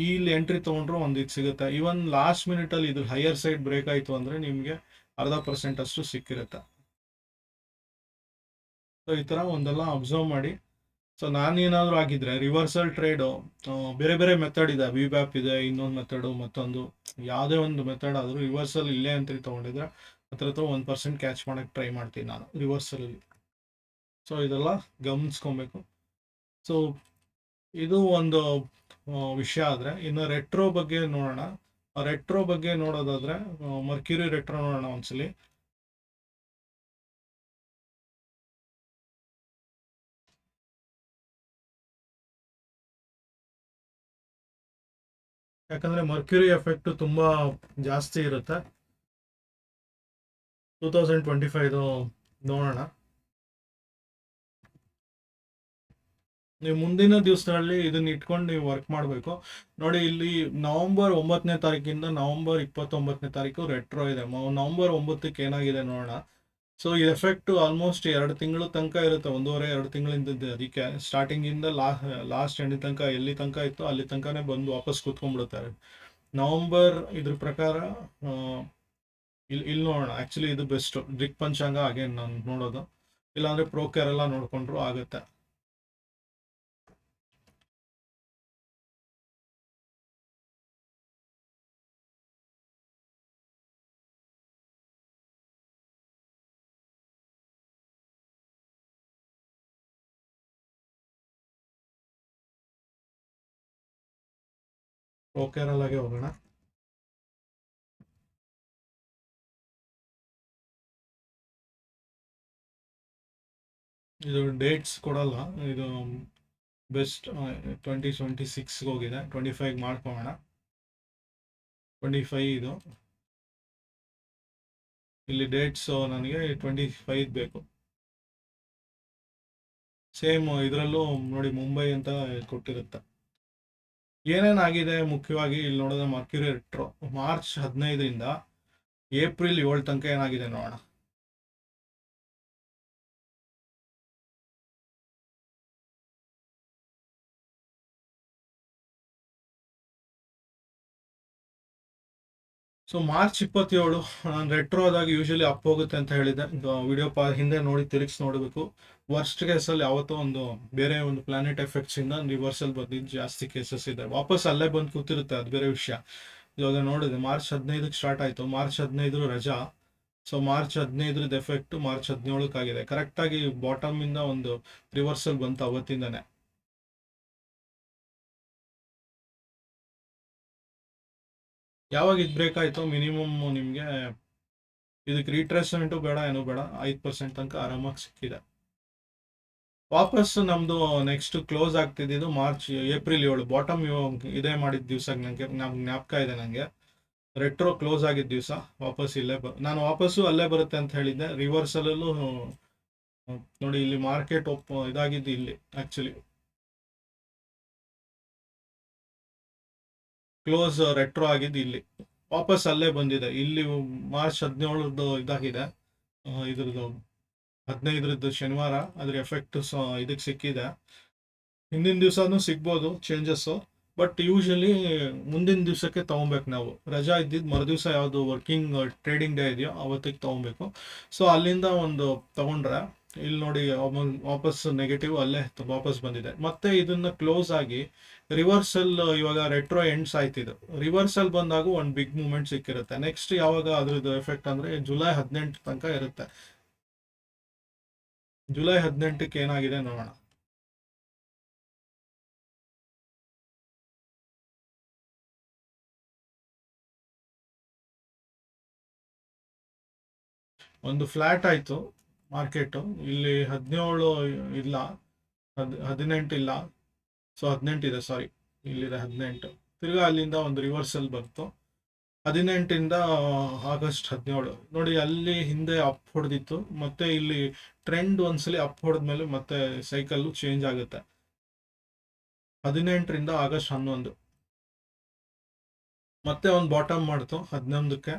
Speaker 1: ಇಲ್ಲಿ ಎಂಟ್ರಿ ತೊಗೊಂಡ್ರು ಒಂದು ಇದು ಸಿಗುತ್ತೆ. ಈವನ್ ಲಾಸ್ಟ್ ಮಿನಿಟಲ್ಲಿ ಇದು ಹೈಯರ್ ಸೈಡ್ ಬ್ರೇಕ್ ಆಯಿತು ಅಂದರೆ ನಿಮಗೆ 0.5% ಅಷ್ಟು ಸಿಕ್ಕಿರುತ್ತೆ. ಸೊ ಈ ಥರ ಒಂದೆಲ್ಲ ಅಬ್ಸರ್ವ್ ಮಾಡಿ. ಸೊ ನಾನೇನಾದರೂ ಆಗಿದ್ರೆ ರಿವರ್ಸಲ್ ಟ್ರೇಡು, ಬೇರೆ ಬೇರೆ ಮೆಥಡ್ ಇದೆ, ವಿ ಬ್ಯಾಪ್ ಇದೆ, ಇನ್ನೊಂದು ಮೆಥಡು, ಮತ್ತೊಂದು ಯಾವುದೇ ಒಂದು ಮೆಥಡ್ ಆದರೂ ರಿವರ್ಸಲ್ ಇಲ್ಲೇ ಎಂಟ್ರಿ ತೊಗೊಂಡಿದ್ರೆ ಹತ್ರ 1% ಕ್ಯಾಚ್ ಮಾಡೋಕ್ಕೆ ಟ್ರೈ ಮಾಡ್ತೀನಿ ನಾನು ರಿವರ್ಸಲಲ್ಲಿ. ಸೊ ಇದೆಲ್ಲ ಗಮನಿಸ್ಕೊಬೇಕು. ಸೊ ಇದು ಒಂದು ವಿಷಯ ಆದರೆ, ಇನ್ನು ರೆಟ್ರೋ ಬಗ್ಗೆ ನೋಡೋಣ. ರೆಟ್ರೋ ಬಗ್ಗೆ ನೋಡೋದಾದ್ರೆ ಮರ್ಕ್ಯೂರಿ ರೆಟ್ರೋ ನೋಡೋಣ ಒಂದ್ಸಲಿ. ಯಾಕಂದ್ರೆ ಮರ್ಕ್ಯೂರಿ ಎಫೆಕ್ಟ್ ತುಂಬಾ ಜಾಸ್ತಿ ಇರುತ್ತೆ. 2025 ನೋಡೋಣ. ನೀವು ಮುಂದಿನ ದಿವಸಗಳಲ್ಲಿ ಇದನ್ನ ಇಟ್ಕೊಂಡು ನೀವು ವರ್ಕ್ ಮಾಡಬೇಕು. ನೋಡಿ, ಇಲ್ಲಿ ನವೆಂಬರ್ 9ನೇ ತಾರೀಕಿಂದ ನವೆಂಬರ್ 29ನೇ ತಾರೀಕು ರೆಟ್ರೋ ಇದೆ. ನವೆಂಬರ್ 9ಕ್ಕೆ ಏನಾಗಿದೆ ನೋಡೋಣ. ಸೊ ಈ ಎಫೆಕ್ಟು ಆಲ್ಮೋಸ್ಟ್ 2 ತಿಂಗಳು ತನಕ ಇರುತ್ತೆ, 1.5-2 ತಿಂಗಳಿಂದ. ಅದಕ್ಕೆ ಸ್ಟಾರ್ಟಿಂಗಿಂದ ಲಾಸ್ಟ್ ಎಂಡ್ ತನಕ ಎಲ್ಲಿ ತನಕ ಇತ್ತು ಅಲ್ಲಿ ತನಕನೇ ಬಂದು ವಾಪಸ್ ಕೂತ್ಕೊಂಡ್ಬಿಡುತ್ತಾರೆ. ನವೆಂಬರ್ ಇದ್ರ ಪ್ರಕಾರ ಇಲ್ಲಿ ನೋಡೋಣ. ಆ್ಯಕ್ಚುಲಿ ಇದು ಬೆಸ್ಟ್ ದಿಕ್ ಪಂಚಾಂಗ ಹಾಗೆ ನಾನು ನೋಡೋದು, ಇಲ್ಲಾಂದರೆ ಪ್ರೋಕರ್ ಎಲ್ಲ ನೋಡಿಕೊಂಡ್ರು ಆಗುತ್ತೆ. ಪ್ರೋಕರಲ್ಲಾಗೆ ಹೋಗೋಣ. ಇದು ಡೇಟ್ಸ್ ಕೊಡಲ್ಲ, ಇದು ಬೆಸ್ಟ್ 2026 ಹೋಗಿದೆ. 25 ಮಾಡ್ಕೊಳ್ಳೋಣ. 25 ಇದು ಇಲ್ಲಿ ಡೇಟ್ಸು ನನಗೆ 25 ಬೇಕು. ಸೇಮ್ ಇದರಲ್ಲೂ ನೋಡಿ ಮುಂಬೈ ಅಂತ ಕೊಟ್ಟಿರುತ್ತೆ. ಏನೇನಾಗಿದೆ ಮುಖ್ಯವಾಗಿ ಇಲ್ಲಿ ನೋಡೋದು, ಮರ್ಕ್ಯೂರಿ ರೆಟ್ರೋ ಮಾರ್ಚ್ 15ರಿಂದ ಏಪ್ರಿಲ್ 7 ತನಕ ಏನಾಗಿದೆ ನೋಡೋಣ. ಸೊ ಮಾರ್ಚ್ 27 ನಾನು ರೆಟ್ರೋ ಆದಾಗ ಯೂಶಲಿ ಅಪ್ ಹೋಗುತ್ತೆ ಅಂತ ಹೇಳಿದೆ. ವಿಡಿಯೋ ಹಿಂದೆ ನೋಡಿ ತಿರುಗಿಸಿ ನೋಡಬೇಕು. ವರ್ಸ್ಟ್ ಕೇಸಲ್ಲಿ ಯಾವತ್ತೋ ಒಂದು ಬೇರೆ ಒಂದು ಪ್ಲಾನೆಟ್ ಎಫೆಕ್ಟ್ಸ್ ಇಂದ ರಿವರ್ಸಲ್ ಬಂದಿದ್ದು ಜಾಸ್ತಿ ಕೇಸಸ್ ಇದೆ. ವಾಪಸ್ ಅಲ್ಲೇ ಬಂದು ಕೂತಿರುತ್ತೆ, ಅದು ಬೇರೆ ವಿಷಯ. ಇವಾಗ ನೋಡಿದೆ ಮಾರ್ಚ್ 15ಕ್ಕೆ ಸ್ಟಾರ್ಟ್ ಆಯಿತು, ಮಾರ್ಚ್ 15 ರಜಾ. ಸೊ ಮಾರ್ಚ್ 15ರದ ಎಫೆಕ್ಟ್ ಮಾರ್ಚ್ 17ಕ್ಕೆ ಆಗಿದೆ. ಕರೆಕ್ಟಾಗಿ ಬಾಟಮ್ ಇಂದ ಒಂದು ರಿವರ್ಸಲ್ ಬಂತು ಅವತ್ತಿಂದನೇ. ಯಾವಾಗ ಇದು ಬ್ರೇಕ್ ಆಯಿತು, ಮಿನಿಮಮ್ ನಿಮಗೆ ಇದಕ್ಕೆ ರೀಟ್ರೇಸ್ಮೆಂಟು ಬೇಡ, ಏನೂ ಬೇಡ, 5% ತನಕ ಆರಾಮಾಗಿ ಸಿಕ್ಕಿದೆ. ವಾಪಸ್ ನಮ್ಮದು ನೆಕ್ಸ್ಟ್ ಕ್ಲೋಸ್ ಆಗ್ತಿದ್ದು ಏಪ್ರಿಲ್ 7 ಬಾಟಮ್ ಇದೇ ಮಾಡಿದ ದಿವಸ ನನಗೆ ಜ್ಞಾಪಕ ಇದೆ. ನನಗೆ ರೆಟ್ರೋ ಕ್ಲೋಸ್ ಆಗಿದ್ದ ದಿವಸ ವಾಪಸ್ ಇಲ್ಲೇ ನಾನು ವಾಪಸ್ಸು ಅಲ್ಲೇ ಬರುತ್ತೆ ಅಂತ ಹೇಳಿದ್ದೆ. ರಿವರ್ಸಲಲ್ಲೂ ನೋಡಿ ಇಲ್ಲಿ ಮಾರ್ಕೆಟ್ ಇದಾಗಿದ್ದು ಇಲ್ಲಿ ಆ್ಯಕ್ಚುಲಿ ಕ್ಲೋಸ್ ರೆಟ್ರೋ ಆಗಿದ್ದು ಇಲ್ಲಿ, ವಾಪಸ್ ಅಲ್ಲೇ ಬಂದಿದೆ. ಇಲ್ಲಿ ಮಾರ್ಚ್ 17 ಇದಾಗಿದೆ, ಇದ್ರದ್ದು 15 ಶನಿವಾರ ಅದ್ರ ಎಫೆಕ್ಟ್ ಇದಕ್ಕೆ ಸಿಕ್ಕಿದೆ. ಹಿಂದಿನ ದಿವಸನೂ ಸಿಗ್ಬೋದು ಚೇಂಜಸ್ಸು, ಬಟ್ ಯೂಶಲಿ ಮುಂದಿನ ದಿವಸಕ್ಕೆ ತೊಗೊಬೇಕು ನಾವು. ರಜಾ ಇದ್ದಿದ್ದು ಮರುದಿವಸ ಯಾವುದು ವರ್ಕಿಂಗ್ ಟ್ರೇಡಿಂಗ್ ಡೇ ಇದೆಯೋ ಅವತ್ತಿಗೆ ತೊಗೊಬೇಕು. ಸೊ ಅಲ್ಲಿಂದ ಒಂದು ತೊಗೊಂಡ್ರೆ ಇಲ್ಲಿ ನೋಡಿ ವಾಪಸ್ ನೆಗೆಟಿವ್ ಅಲ್ಲೇ ವಾಪಸ್ ಬಂದಿದೆ. ಮತ್ತೆ ಇದನ್ನ ಕ್ಲೋಸ್ ಆಗಿ ರಿವರ್ಸಲ್, ಇವಾಗ ರೆಟ್ರೋ ಎಂಡ್ಸ್ ಆಯ್ತಿದ್ದು, ರಿವರ್ಸಲ್ ಬಂದಾಗ ಒಂದು ಬಿಗ್ ಮೂವ್ಮೆಂಟ್ ಸಿಕ್ಕಿರುತ್ತೆ. ನೆಕ್ಸ್ಟ್ ಯಾವಾಗ ಅದ್ರದ್ದು ಎಫೆಕ್ಟ್ ಅಂದರೆ ಜುಲೈ 18 ತನಕ ಇರುತ್ತೆ. ಜುಲೈ 18ಕ್ಕೆ ಏನಾಗಿದೆ ನೋಡೋಣ. ಒಂದು ಫ್ಲಾಟ್ ಆಯಿತು ಮಾರ್ಕೆಟು. ಇಲ್ಲಿ 17 ಇಲ್ಲ, 18 ಇಲ್ಲ, ಸೊ 18 ಇದೆ, ಸಾರಿ. ಇಲ್ಲಿದೆ 18. ತಿರ್ಗಾ ಅಲ್ಲಿಂದ ಒಂದು ರಿವರ್ಸಲ್ ಬಂತು 18ಇಂದ ಆಗಸ್ಟ್ 17. ನೋಡಿ ಅಲ್ಲಿ ಹಿಂದೆ ಅಪ್ ಹೊಡೆದಿತ್ತು, ಮತ್ತೆ ಇಲ್ಲಿ ಟ್ರೆಂಡ್ ಒಂದ್ಸಲಿ ಅಪ್ ಹೊಡೆದ್ಮೇಲೆ ಮತ್ತೆ ಸೈಕಲ್ ಚೇಂಜ್ ಆಗುತ್ತೆ. 18ರಿಂದ ಆಗಸ್ಟ್ 11 ಮತ್ತೆ ಒಂದು ಬಾಟಮ್ ಮಾಡ್ತು 11ಕ್ಕೆ.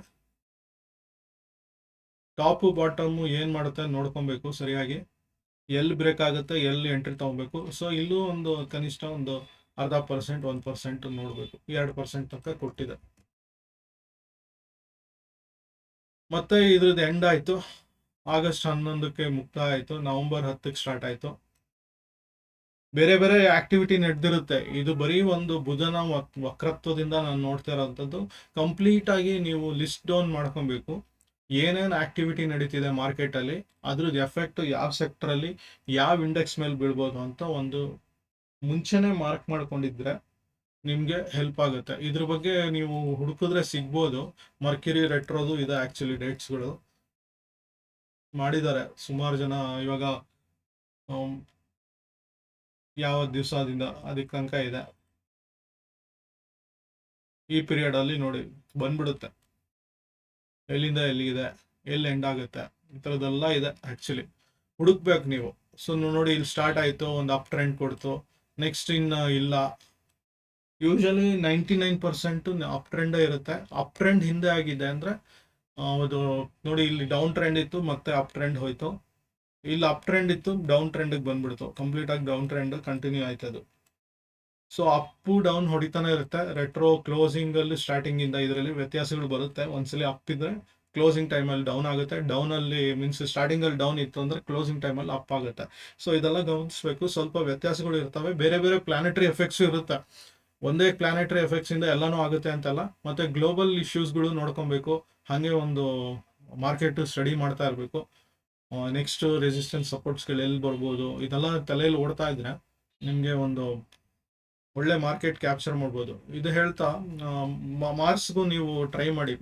Speaker 1: ಟಾಪು ಬಾಟಮು ಏನ್ ಮಾಡುತ್ತೆ ನೋಡ್ಕೊಬೇಕು ಸರಿಯಾಗಿ, ಎಲ್ಲಿ ಬ್ರೇಕ್ ಆಗುತ್ತೆ, ಎಲ್ಲಿ ಎಂಟ್ರಿ ತಗೋಬೇಕು. ಸೊ ಇಲ್ಲೂ ಒಂದು ಕನಿಷ್ಠ ಒಂದು 0.5%, 1% ನೋಡ್ಬೇಕು. 2% ತನಕ ಕೊಟ್ಟಿದೆ. ಮತ್ತೆ ಇದ್ರದ್ದು ಎಂಡ್ ಆಯ್ತು, ಆಗಸ್ಟ್ 11ಕ್ಕೆ ಮುಕ್ತಾಯ ಆಯ್ತು, ನವೆಂಬರ್ 10ಕ್ಕೆ ಸ್ಟಾರ್ಟ್ ಆಯ್ತು. ಬೇರೆ ಬೇರೆ ಆಕ್ಟಿವಿಟಿ ನಡೆದಿರುತ್ತೆ. ಇದು ಬರೀ ಒಂದು ಬುಧನ ವಕ್ರತ್ವದಿಂದ ನಾನು ನೋಡ್ತಾ ಇರೋಂಥದ್ದು. ಕಂಪ್ಲೀಟ್ ಆಗಿ ನೀವು ಲಿಸ್ಟ್ ಡೌನ್ ಮಾಡ್ಕೊಬೇಕು, ಏನೇನು ಆಕ್ಟಿವಿಟಿ ನಡೀತಿದೆ ಮಾರ್ಕೆಟಲ್ಲಿ, ಅದ್ರದ್ದು ಎಫೆಕ್ಟ್ ಯಾವ ಸೆಕ್ಟರಲ್ಲಿ ಯಾವ ಇಂಡೆಕ್ಸ್ ಮೇಲೆ ಬೀಳ್ಬೋದು ಅಂತ ಒಂದು ಮುಂಚೆನೆ ಮಾರ್ಕ್ ಮಾಡ್ಕೊಂಡಿದ್ರೆ ನಿಮಗೆ ಹೆಲ್ಪ್ ಆಗುತ್ತೆ. ಇದ್ರ ಬಗ್ಗೆ ನೀವು ಹುಡುಕಿದ್ರೆ ಸಿಗ್ಬೋದು. ಮರ್ಕ್ಯುರಿ ರೆಟ್ರೋದು ಇದೆ ಆಕ್ಚುಲಿ, ಡೇಟ್ಸ್ಗಳು ಮಾಡಿದ್ದಾರೆ ಸುಮಾರು ಜನ. ಇವಾಗ ಯಾವ ದಿವಸದಿಂದ ಅದಕ್ಕೆ ತನಕ ಇದೆ, ಈ ಪೀರಿಯಡ್ ಅಲ್ಲಿ ನೋಡಿ ಬಂದ್ಬಿಡುತ್ತೆ ಎಲ್ಲಿಂದ ಎಲ್ಲಿಗಿದೆ, ಎಲ್ಲಿ ಎಂಡ್ ಆಗುತ್ತೆ, ಈ ಥರದ್ದೆಲ್ಲ ಇದೆ ಆಕ್ಚುಲಿ. ಹುಡುಕ್ಬೇಕು ನೀವು. ಸೊ ನೋಡಿ ಇಲ್ಲಿ ಸ್ಟಾರ್ಟ್ ಆಯಿತು, ಒಂದು ಅಪ್ ಟ್ರೆಂಡ್ ಕೊಡ್ತು, ನೆಕ್ಸ್ಟ್ ಇನ್ನು ಇಲ್ಲ. ಯೂಶಲಿ 99% ಅಪ್ ಟ್ರೆಂಡೇ ಇರುತ್ತೆ. ಅಪ್ ಟ್ರೆಂಡ್ ಹಿಂದೆ ಆಗಿದೆ ಅಂದರೆ ಅದು ನೋಡಿ, ಇಲ್ಲಿ ಡೌನ್ ಟ್ರೆಂಡ್ ಇತ್ತು, ಮತ್ತೆ ಅಪ್ ಟ್ರೆಂಡ್ ಹೋಯ್ತು. ಇಲ್ಲಿ ಅಪ್ ಟ್ರೆಂಡ್ ಇತ್ತು, ಡೌನ್ ಟ್ರೆಂಡಿಗೆ ಬಂದ್ಬಿಡ್ತು, ಕಂಪ್ಲೀಟ್ ಆಗಿ ಡೌನ್ ಟ್ರೆಂಡ್ ಕಂಟಿನ್ಯೂ ಆಯ್ತದು. ಸೊ ಅಪ್ಪು ಡೌನ್ ಹೊಡಿತಾನೆ ಇರುತ್ತೆ. ರೆಟ್ರೋ ಕ್ಲೋಸಿಂಗ್ ಅಲ್ಲಿ ಸ್ಟಾರ್ಟಿಂಗ್ ಇಂದ ಇದರಲ್ಲಿ ವ್ಯತ್ಯಾಸಗಳು ಬರುತ್ತೆ. ಒಂದ್ಸಲಿ ಅಪ್ ಇದ್ರೆ ಕ್ಲೋಸಿಂಗ್ ಟೈಮಲ್ಲಿ ಡೌನ್ ಆಗುತ್ತೆ, ಡೌನ್ ಅಲ್ಲಿ ಮೀನ್ಸ್ ಸ್ಟಾರ್ಟಿಂಗ್ ಅಲ್ಲಿ ಡೌನ್ ಇತ್ತು ಅಂದ್ರೆ ಕ್ಲೋಸಿಂಗ್ ಟೈಮಲ್ಲಿ ಅಪ್ ಆಗುತ್ತೆ. ಸೊ ಇದೆಲ್ಲ ಗಮನಿಸಬೇಕು. ಸ್ವಲ್ಪ ವ್ಯತ್ಯಾಸಗಳು ಇರ್ತವೆ, ಬೇರೆ ಬೇರೆ ಪ್ಲಾನೆಟರಿ ಎಫೆಕ್ಟ್ಸ್ ಇರುತ್ತೆ. ಒಂದೇ ಪ್ಲಾನೆಟರಿ ಎಫೆಕ್ಟ್ಸ್ ಇಂದ ಎಲ್ಲಾನು ಆಗುತ್ತೆ ಅಂತಲ್ಲ. ಮತ್ತೆ ಗ್ಲೋಬಲ್ ಇಶ್ಯೂಸ್ಗಳು ನೋಡ್ಕೊಬೇಕು. ಹಾಗೆ ಒಂದು ಮಾರ್ಕೆಟ್ ಸ್ಟಡಿ ಮಾಡ್ತಾ ಇರಬೇಕು. ನೆಕ್ಸ್ಟ್ ರೆಸಿಸ್ಟೆನ್ಸ್ ಸಪೋರ್ಟ್ಸ್ಗಳು ಎಲ್ಲಿ ಬರ್ಬೋದು, ಇದೆಲ್ಲ ತಲೆಯಲ್ಲಿ ಓಡ್ತಾ ಇದ್ರೆ ನಿಮಗೆ ಒಂದು ಒಳ್ಳೆ ಮಾರ್ಕೆಟ್ ಕ್ಯಾಪ್ಚರ್ ಮಾಡ್ಬೋದು. ಇದು ಹೇಳ್ತಾ ಮಾರ್ಕ್ಸ್ಗೂ ನೀವು ಟ್ರೈ ಮಾಡಿ.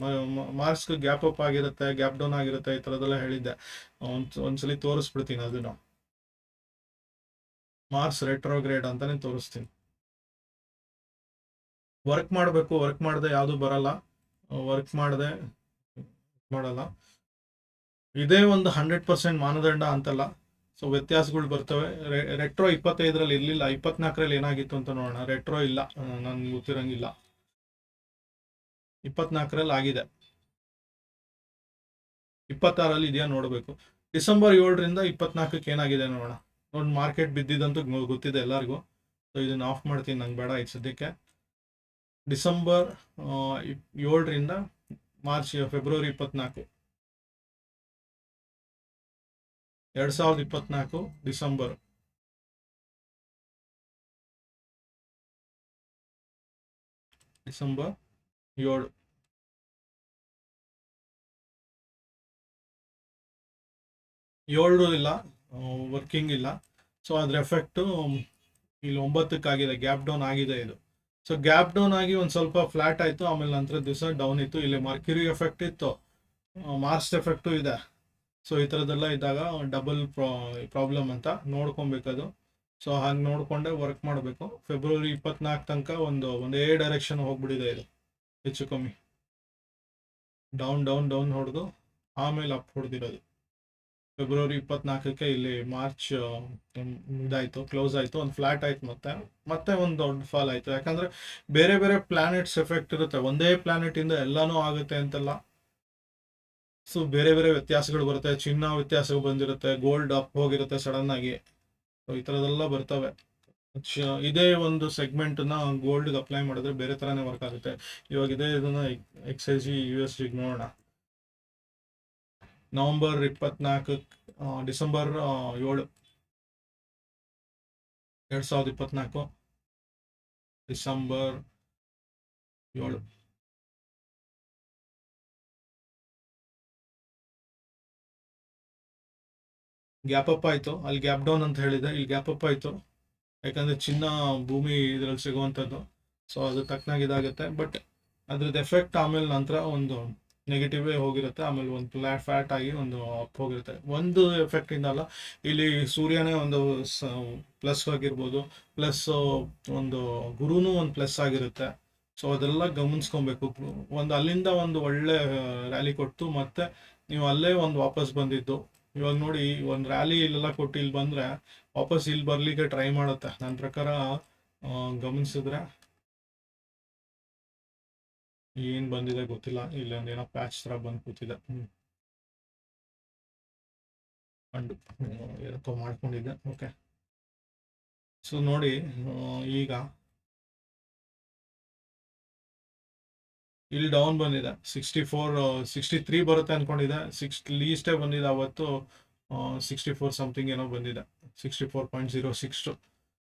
Speaker 1: ಮಾರ್ಕ್ಸ್ ಗ್ಯಾಪ್ ಅಪ್ ಆಗಿರುತ್ತೆ, ಗ್ಯಾಪ್ ಡೌನ್ ಆಗಿರುತ್ತೆ, ಈ ಥರದ್ದೆಲ್ಲ ಹೇಳಿದ್ದೆ. ಒಂದ್ಸಲಿ ತೋರಿಸ್ಬಿಡ್ತೀನಿ ಅದನ್ನ. ಮಾರ್ಕ್ಸ್ ರೆಟ್ರೋಗ್ರೇಡ್ ಅಂತಾನೆ ತೋರಿಸ್ತೀನಿ. ವರ್ಕ್ ಮಾಡಬೇಕು, ವರ್ಕ್ ಮಾಡದೆ ಯಾವುದು ಬರಲ್ಲ, ವರ್ಕ್ ಮಾಡದೆ ಮಾಡಲ್ಲ. ಇದೇ ಒಂದು 100% ಮಾನದಂಡ ಅಂತಲ್ಲ. ಸೊ ವ್ಯತ್ಯಾಸಗಳು ಬರ್ತವೆ. ರೆಟ್ರೋ 25ರಲ್ಲಿ ಇರಲಿಲ್ಲ, 24ರಲ್ಲಿ ಏನಾಗಿತ್ತು ಅಂತ ನೋಡೋಣ. ರೆಟ್ರೋ ಇಲ್ಲ, ನನ್ಗೆ ಗೊತ್ತಿರಂಗಿಲ್ಲ. 24ರಲ್ಲಿ ಆಗಿದೆ, 26ರಲ್ಲಿ ಇದೆಯಾ ನೋಡಬೇಕು. ಡಿಸೆಂಬರ್ 7ರಿಂದ 24ಕ್ಕೆ ಏನಾಗಿದೆ ನೋಡೋಣ. ನೋಡಿ, ಮಾರ್ಕೆಟ್ ಬಿದ್ದಿದ್ದಂತೂ ಗೊತ್ತಿದೆ ಎಲ್ಲರಿಗೂ. ಸೊ ಇದನ್ನ ಆಫ್ ಮಾಡ್ತೀನಿ, ನಂಗೆ ಬೇಡ ಈಗ ಸದ್ಯಕ್ಕೆ. ಡಿಸೆಂಬರ್ 7ರಿಂದ ಫೆಬ್ರವರಿ 24, 2024 ಡಿಸೆಂಬರ್. ಡಿಸೆಂಬರ್ 7 ಇಲ್ಲ, ವರ್ಕಿಂಗ್ ಇಲ್ಲ. ಸೊ ಅದ್ರ ಎಫೆಕ್ಟು ಇಲ್ಲಿ 9ಕ್ಕೆ ಗ್ಯಾಪ್ ಡೌನ್ ಆಗಿದೆ ಇದು. ಸೊ ಗ್ಯಾಪ್ ಡೌನ್ ಆಗಿ ಒಂದು ಸ್ವಲ್ಪ ಫ್ಲಾಟ್ ಆಯಿತು, ಆಮೇಲೆ ನಂತರ ದಿವಸ ಡೌನ್ ಇತ್ತು. ಇಲ್ಲಿ ಮರ್ಕ್ಯುರಿ ಎಫೆಕ್ಟ್ ಇತ್ತು, ಮಾರ್ಸ್ ಎಫೆಕ್ಟು ಇದೆ. ಸೊ ಈ ಥರದ್ದೆಲ್ಲ ಇದ್ದಾಗ ಡಬಲ್ ಪ್ರಾಬ್ಲಮ್ ಅಂತ ನೋಡ್ಕೊಬೇಕದು. ಸೊ ಹಾಗೆ ನೋಡಿಕೊಂಡೆ ವರ್ಕ್ ಮಾಡಬೇಕು. ಫೆಬ್ರವರಿ 24 ತನಕ ಒಂದೇ ಡೈರೆಕ್ಷನ್ ಹೋಗ್ಬಿಟ್ಟಿದೆ ಇದು, ಹೆಚ್ಚು ಕಮ್ಮಿ ಡೌನ್ ಡೌನ್ ಡೌನ್ ಹೊಡೆದು ಆಮೇಲೆ ಅಪ್ ಹೊಡೆದಿರೋದು. ಫೆಬ್ರವರಿ 24ಕ್ಕೆ ಇಲ್ಲಿ ಮಾರ್ಚ್ ಇದಾಯಿತು, ಕ್ಲೋಸ್ ಆಯಿತು, ಒಂದು ಫ್ಲಾಟ್ ಆಯ್ತು, ಮತ್ತೆ ಒಂದು ದೊಡ್ಡ ಫಾಲ್ ಆಯಿತು. ಯಾಕಂದರೆ ಬೇರೆ ಬೇರೆ ಪ್ಲಾನೆಟ್ಸ್ ಎಫೆಕ್ಟ್ ಇರುತ್ತೆ, ಒಂದೇ ಪ್ಲಾನೆಟಿಂದ ಎಲ್ಲನೂ ಆಗುತ್ತೆ ಅಂತಲ್ಲ. ಸೊ ಬೇರೆ ಬೇರೆ ವ್ಯತ್ಯಾಸಗಳು ಬರುತ್ತೆ. ಚಿನ್ನ ವ್ಯತ್ಯಾಸ ಬಂದಿರುತ್ತೆ, ಗೋಲ್ಡ್ ಅಪ್ ಹೋಗಿರುತ್ತೆ ಸಡನ್ ಆಗಿ. ಸೊ ಈ ಥರದ್ದೆಲ್ಲ ಬರ್ತವೆ. ಇದೇ ಒಂದು ಸೆಗ್ಮೆಂಟನ್ನ ಗೋಲ್ಡ್ಗೆ ಅಪ್ಲೈ ಮಾಡಿದ್ರೆ ಬೇರೆ ಥರನೇ ವರ್ಕ್ ಆಗುತ್ತೆ. ಇವಾಗ ಇದನ್ನ XYZ USD ನೋಡೋಣ. November 24, December 7, 2024, December 7. Gap up ಆಯಿತು, ಅಲ್ಲಿ ಗ್ಯಾಪ್ ಡೌನ್ ಅಂತ ಹೇಳಿದೆ, ಇಲ್ಲಿ ಗ್ಯಾಪ್ ಅಪ್ ಆಯಿತು. ಯಾಕಂದರೆ ಚಿನ್ನ ಭೂಮಿ ಇದರಲ್ಲಿ ಸಿಗುವಂಥದ್ದು. ಸೊ ಅದು ತಕ್ಕನಾಗಿ ಇದಾಗುತ್ತೆ. ಬಟ್ ಅದ್ರದ್ದು ಎಫೆಕ್ಟ್ ಆಮೇಲೆ ನಂತರ ಒಂದು ನೆಗೆಟಿವೇ ಹೋಗಿರುತ್ತೆ, ಆಮೇಲೆ ಒಂದು ಫ್ಯಾಟ್ ಆಗಿ ಒಂದು ಅಪ್ ಹೋಗಿರುತ್ತೆ. ಒಂದು ಎಫೆಕ್ಟ್ ಇಂದಲ್ಲ, ಇಲ್ಲಿ ಸೂರ್ಯನೇ ಒಂದು ಪ್ಲಸ್ ಆಗಿರ್ಬೋದು, ಪ್ಲಸ್ ಒಂದು ಗುರುನು ಒಂದು ಪ್ಲಸ್ ಆಗಿರುತ್ತೆ. ಸೊ ಅದೆಲ್ಲ ಗಮನಿಸ್ಕೊಬೇಕು. ಒಂದು ಅಲ್ಲಿಂದ ಒಂದು ಒಳ್ಳೆ ರ್ಯಾಲಿ ಕೊಟ್ಟು ಮತ್ತೆ ನೀವು ಅಲ್ಲೇ ಒಂದು ವಾಪಸ್ ಬಂದಿದ್ದು. ಇವಾಗ ನೋಡಿ, ಒಂದು ರ್ಯಾಲಿ ಇಲ್ಲೆಲ್ಲ ಕೊಟ್ಟು ಇಲ್ಲಿ ಬಂದ್ರೆ ವಾಪಸ್ ಇಲ್ಲಿ ಬರ್ಲಿಕ್ಕೆ ಟ್ರೈ ಮಾಡುತ್ತೆ ನನ್ನ ಪ್ರಕಾರ. ಗಮನಿಸಿದ್ರೆ ಏನ್ ಬಂದಿದೆ ಗೊತ್ತಿಲ್ಲ, ಇಲ್ಲೊಂದು ಏನೋ ಪ್ಯಾಚ್ ತರ ಬಂದು ಕೂತಿದೆ. ಅಂಡು ಏನಕ್ಕೋ ಮಾಡ್ಕೊಂಡಿದ್ದೆ. ಓಕೆ, ಸೊ ನೋಡಿ, ಈಗ ಇಲ್ಲಿ ಡೌನ್ ಬಂದಿದೆ 63 ಬರುತ್ತೆ ಅನ್ಕೊಂಡಿದೆ. ಲೀಸ್ಟೇ ಬಂದಿದೆ ಅವತ್ತು 64 ಸಮಥಿಂಗ್ ಏನೋ ಬಂದಿದೆ, 64.06.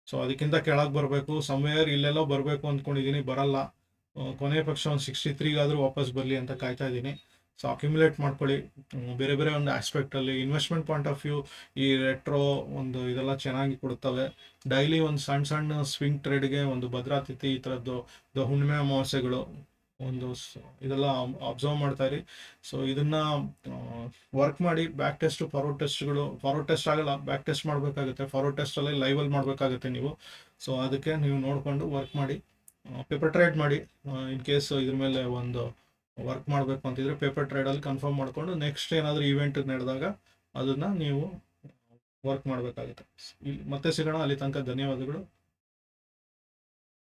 Speaker 1: ಸೊ ಅದಕ್ಕಿಂತ ಕೆಳಗೆ ಬರಬೇಕು, ಸಮ್ವೇರ್ ಇಲ್ಲೆಲ್ಲೋ ಬರಬೇಕು ಅಂದ್ಕೊಂಡಿದ್ದೀನಿ, ಬರಲ್ಲ. ಕೊನೆ ಪಕ್ಷ ಒಂದು 63ಗಾದರೂ ವಾಪಸ್ ಬರಲಿ ಅಂತ ಕಾಯ್ತಾ ಇದ್ದೀನಿ. ಸೊ ಅಕ್ಯುಮುಲೇಟ್ ಮಾಡ್ಕೊಳ್ಳಿ. ಬೇರೆ ಬೇರೆ ಒಂದು ಆಸ್ಪೆಕ್ಟಲ್ಲಿ ಇನ್ವೆಸ್ಟ್ಮೆಂಟ್ ಪಾಯಿಂಟ್ ಆಫ್ ವ್ಯೂ ಈ ರೆಟ್ರೋ ಒಂದು ಇದೆಲ್ಲ ಚೆನ್ನಾಗಿ ಕೊಡ್ತವೆ. ಡೈಲಿ ಒಂದು ಸಣ್ಣ ಸಣ್ಣ ಸ್ವಿಂಗ್ ಟ್ರೇಡ್ಗೆ ಒಂದು ಭದ್ರಾತಿಥಿ ಈ ಥರದ್ದು ಹುಣ್ಣಿಮೆ ಅಮಾವಾಸ್ಯೆಗಳು ಒಂದು ಇದೆಲ್ಲ ಅಬ್ಸರ್ವ್ ಮಾಡ್ತಾ ಇರಿ. ಸೊ ಇದನ್ನ ವರ್ಕ್ ಮಾಡಿ. ಬ್ಯಾಕ್ ಟೆಸ್ಟ್ ಫಾರ್ವರ್ಡ್ ಟೆಸ್ಟ್ ಆಗಲ್ಲ, ಬ್ಯಾಕ್ ಟೆಸ್ಟ್ ಮಾಡಬೇಕಾಗುತ್ತೆ. ಫಾರ್ವರ್ಡ್ ಟೆಸ್ಟಲ್ಲಿ ಲೈವಲ್ಲಿ ಮಾಡಬೇಕಾಗುತ್ತೆ ನೀವು. ಸೊ ಅದಕ್ಕೆ ನೀವು ನೋಡಿಕೊಂಡು ವರ್ಕ್ ಮಾಡಿ. ಪೇಪರ್ ಟ್ರೇಡ್ ಮಾಡಿ. ಇನ್ ಕೇಸ್ ಇದ್ರ ಮೇಲೆ ಒಂದು ವರ್ಕ್ ಮಾಡಬೇಕು ಅಂತಿದ್ರೆ ಪೇಪರ್ ಟ್ರೇಡಲ್ಲಿ ಕನ್ಫರ್ಮ್ ಮಾಡಿಕೊಂಡು ನೆಕ್ಸ್ಟ್ ಏನಾದರೂ ಇವೆಂಟ್ ನಡೆದಾಗ ಅದನ್ನು ನೀವು ವರ್ಕ್ ಮಾಡಬೇಕಾಗುತ್ತೆ. ಮತ್ತೆ ಸಿಗೋಣ, ಅಲ್ಲಿ ತನಕ ಧನ್ಯವಾದಗಳು.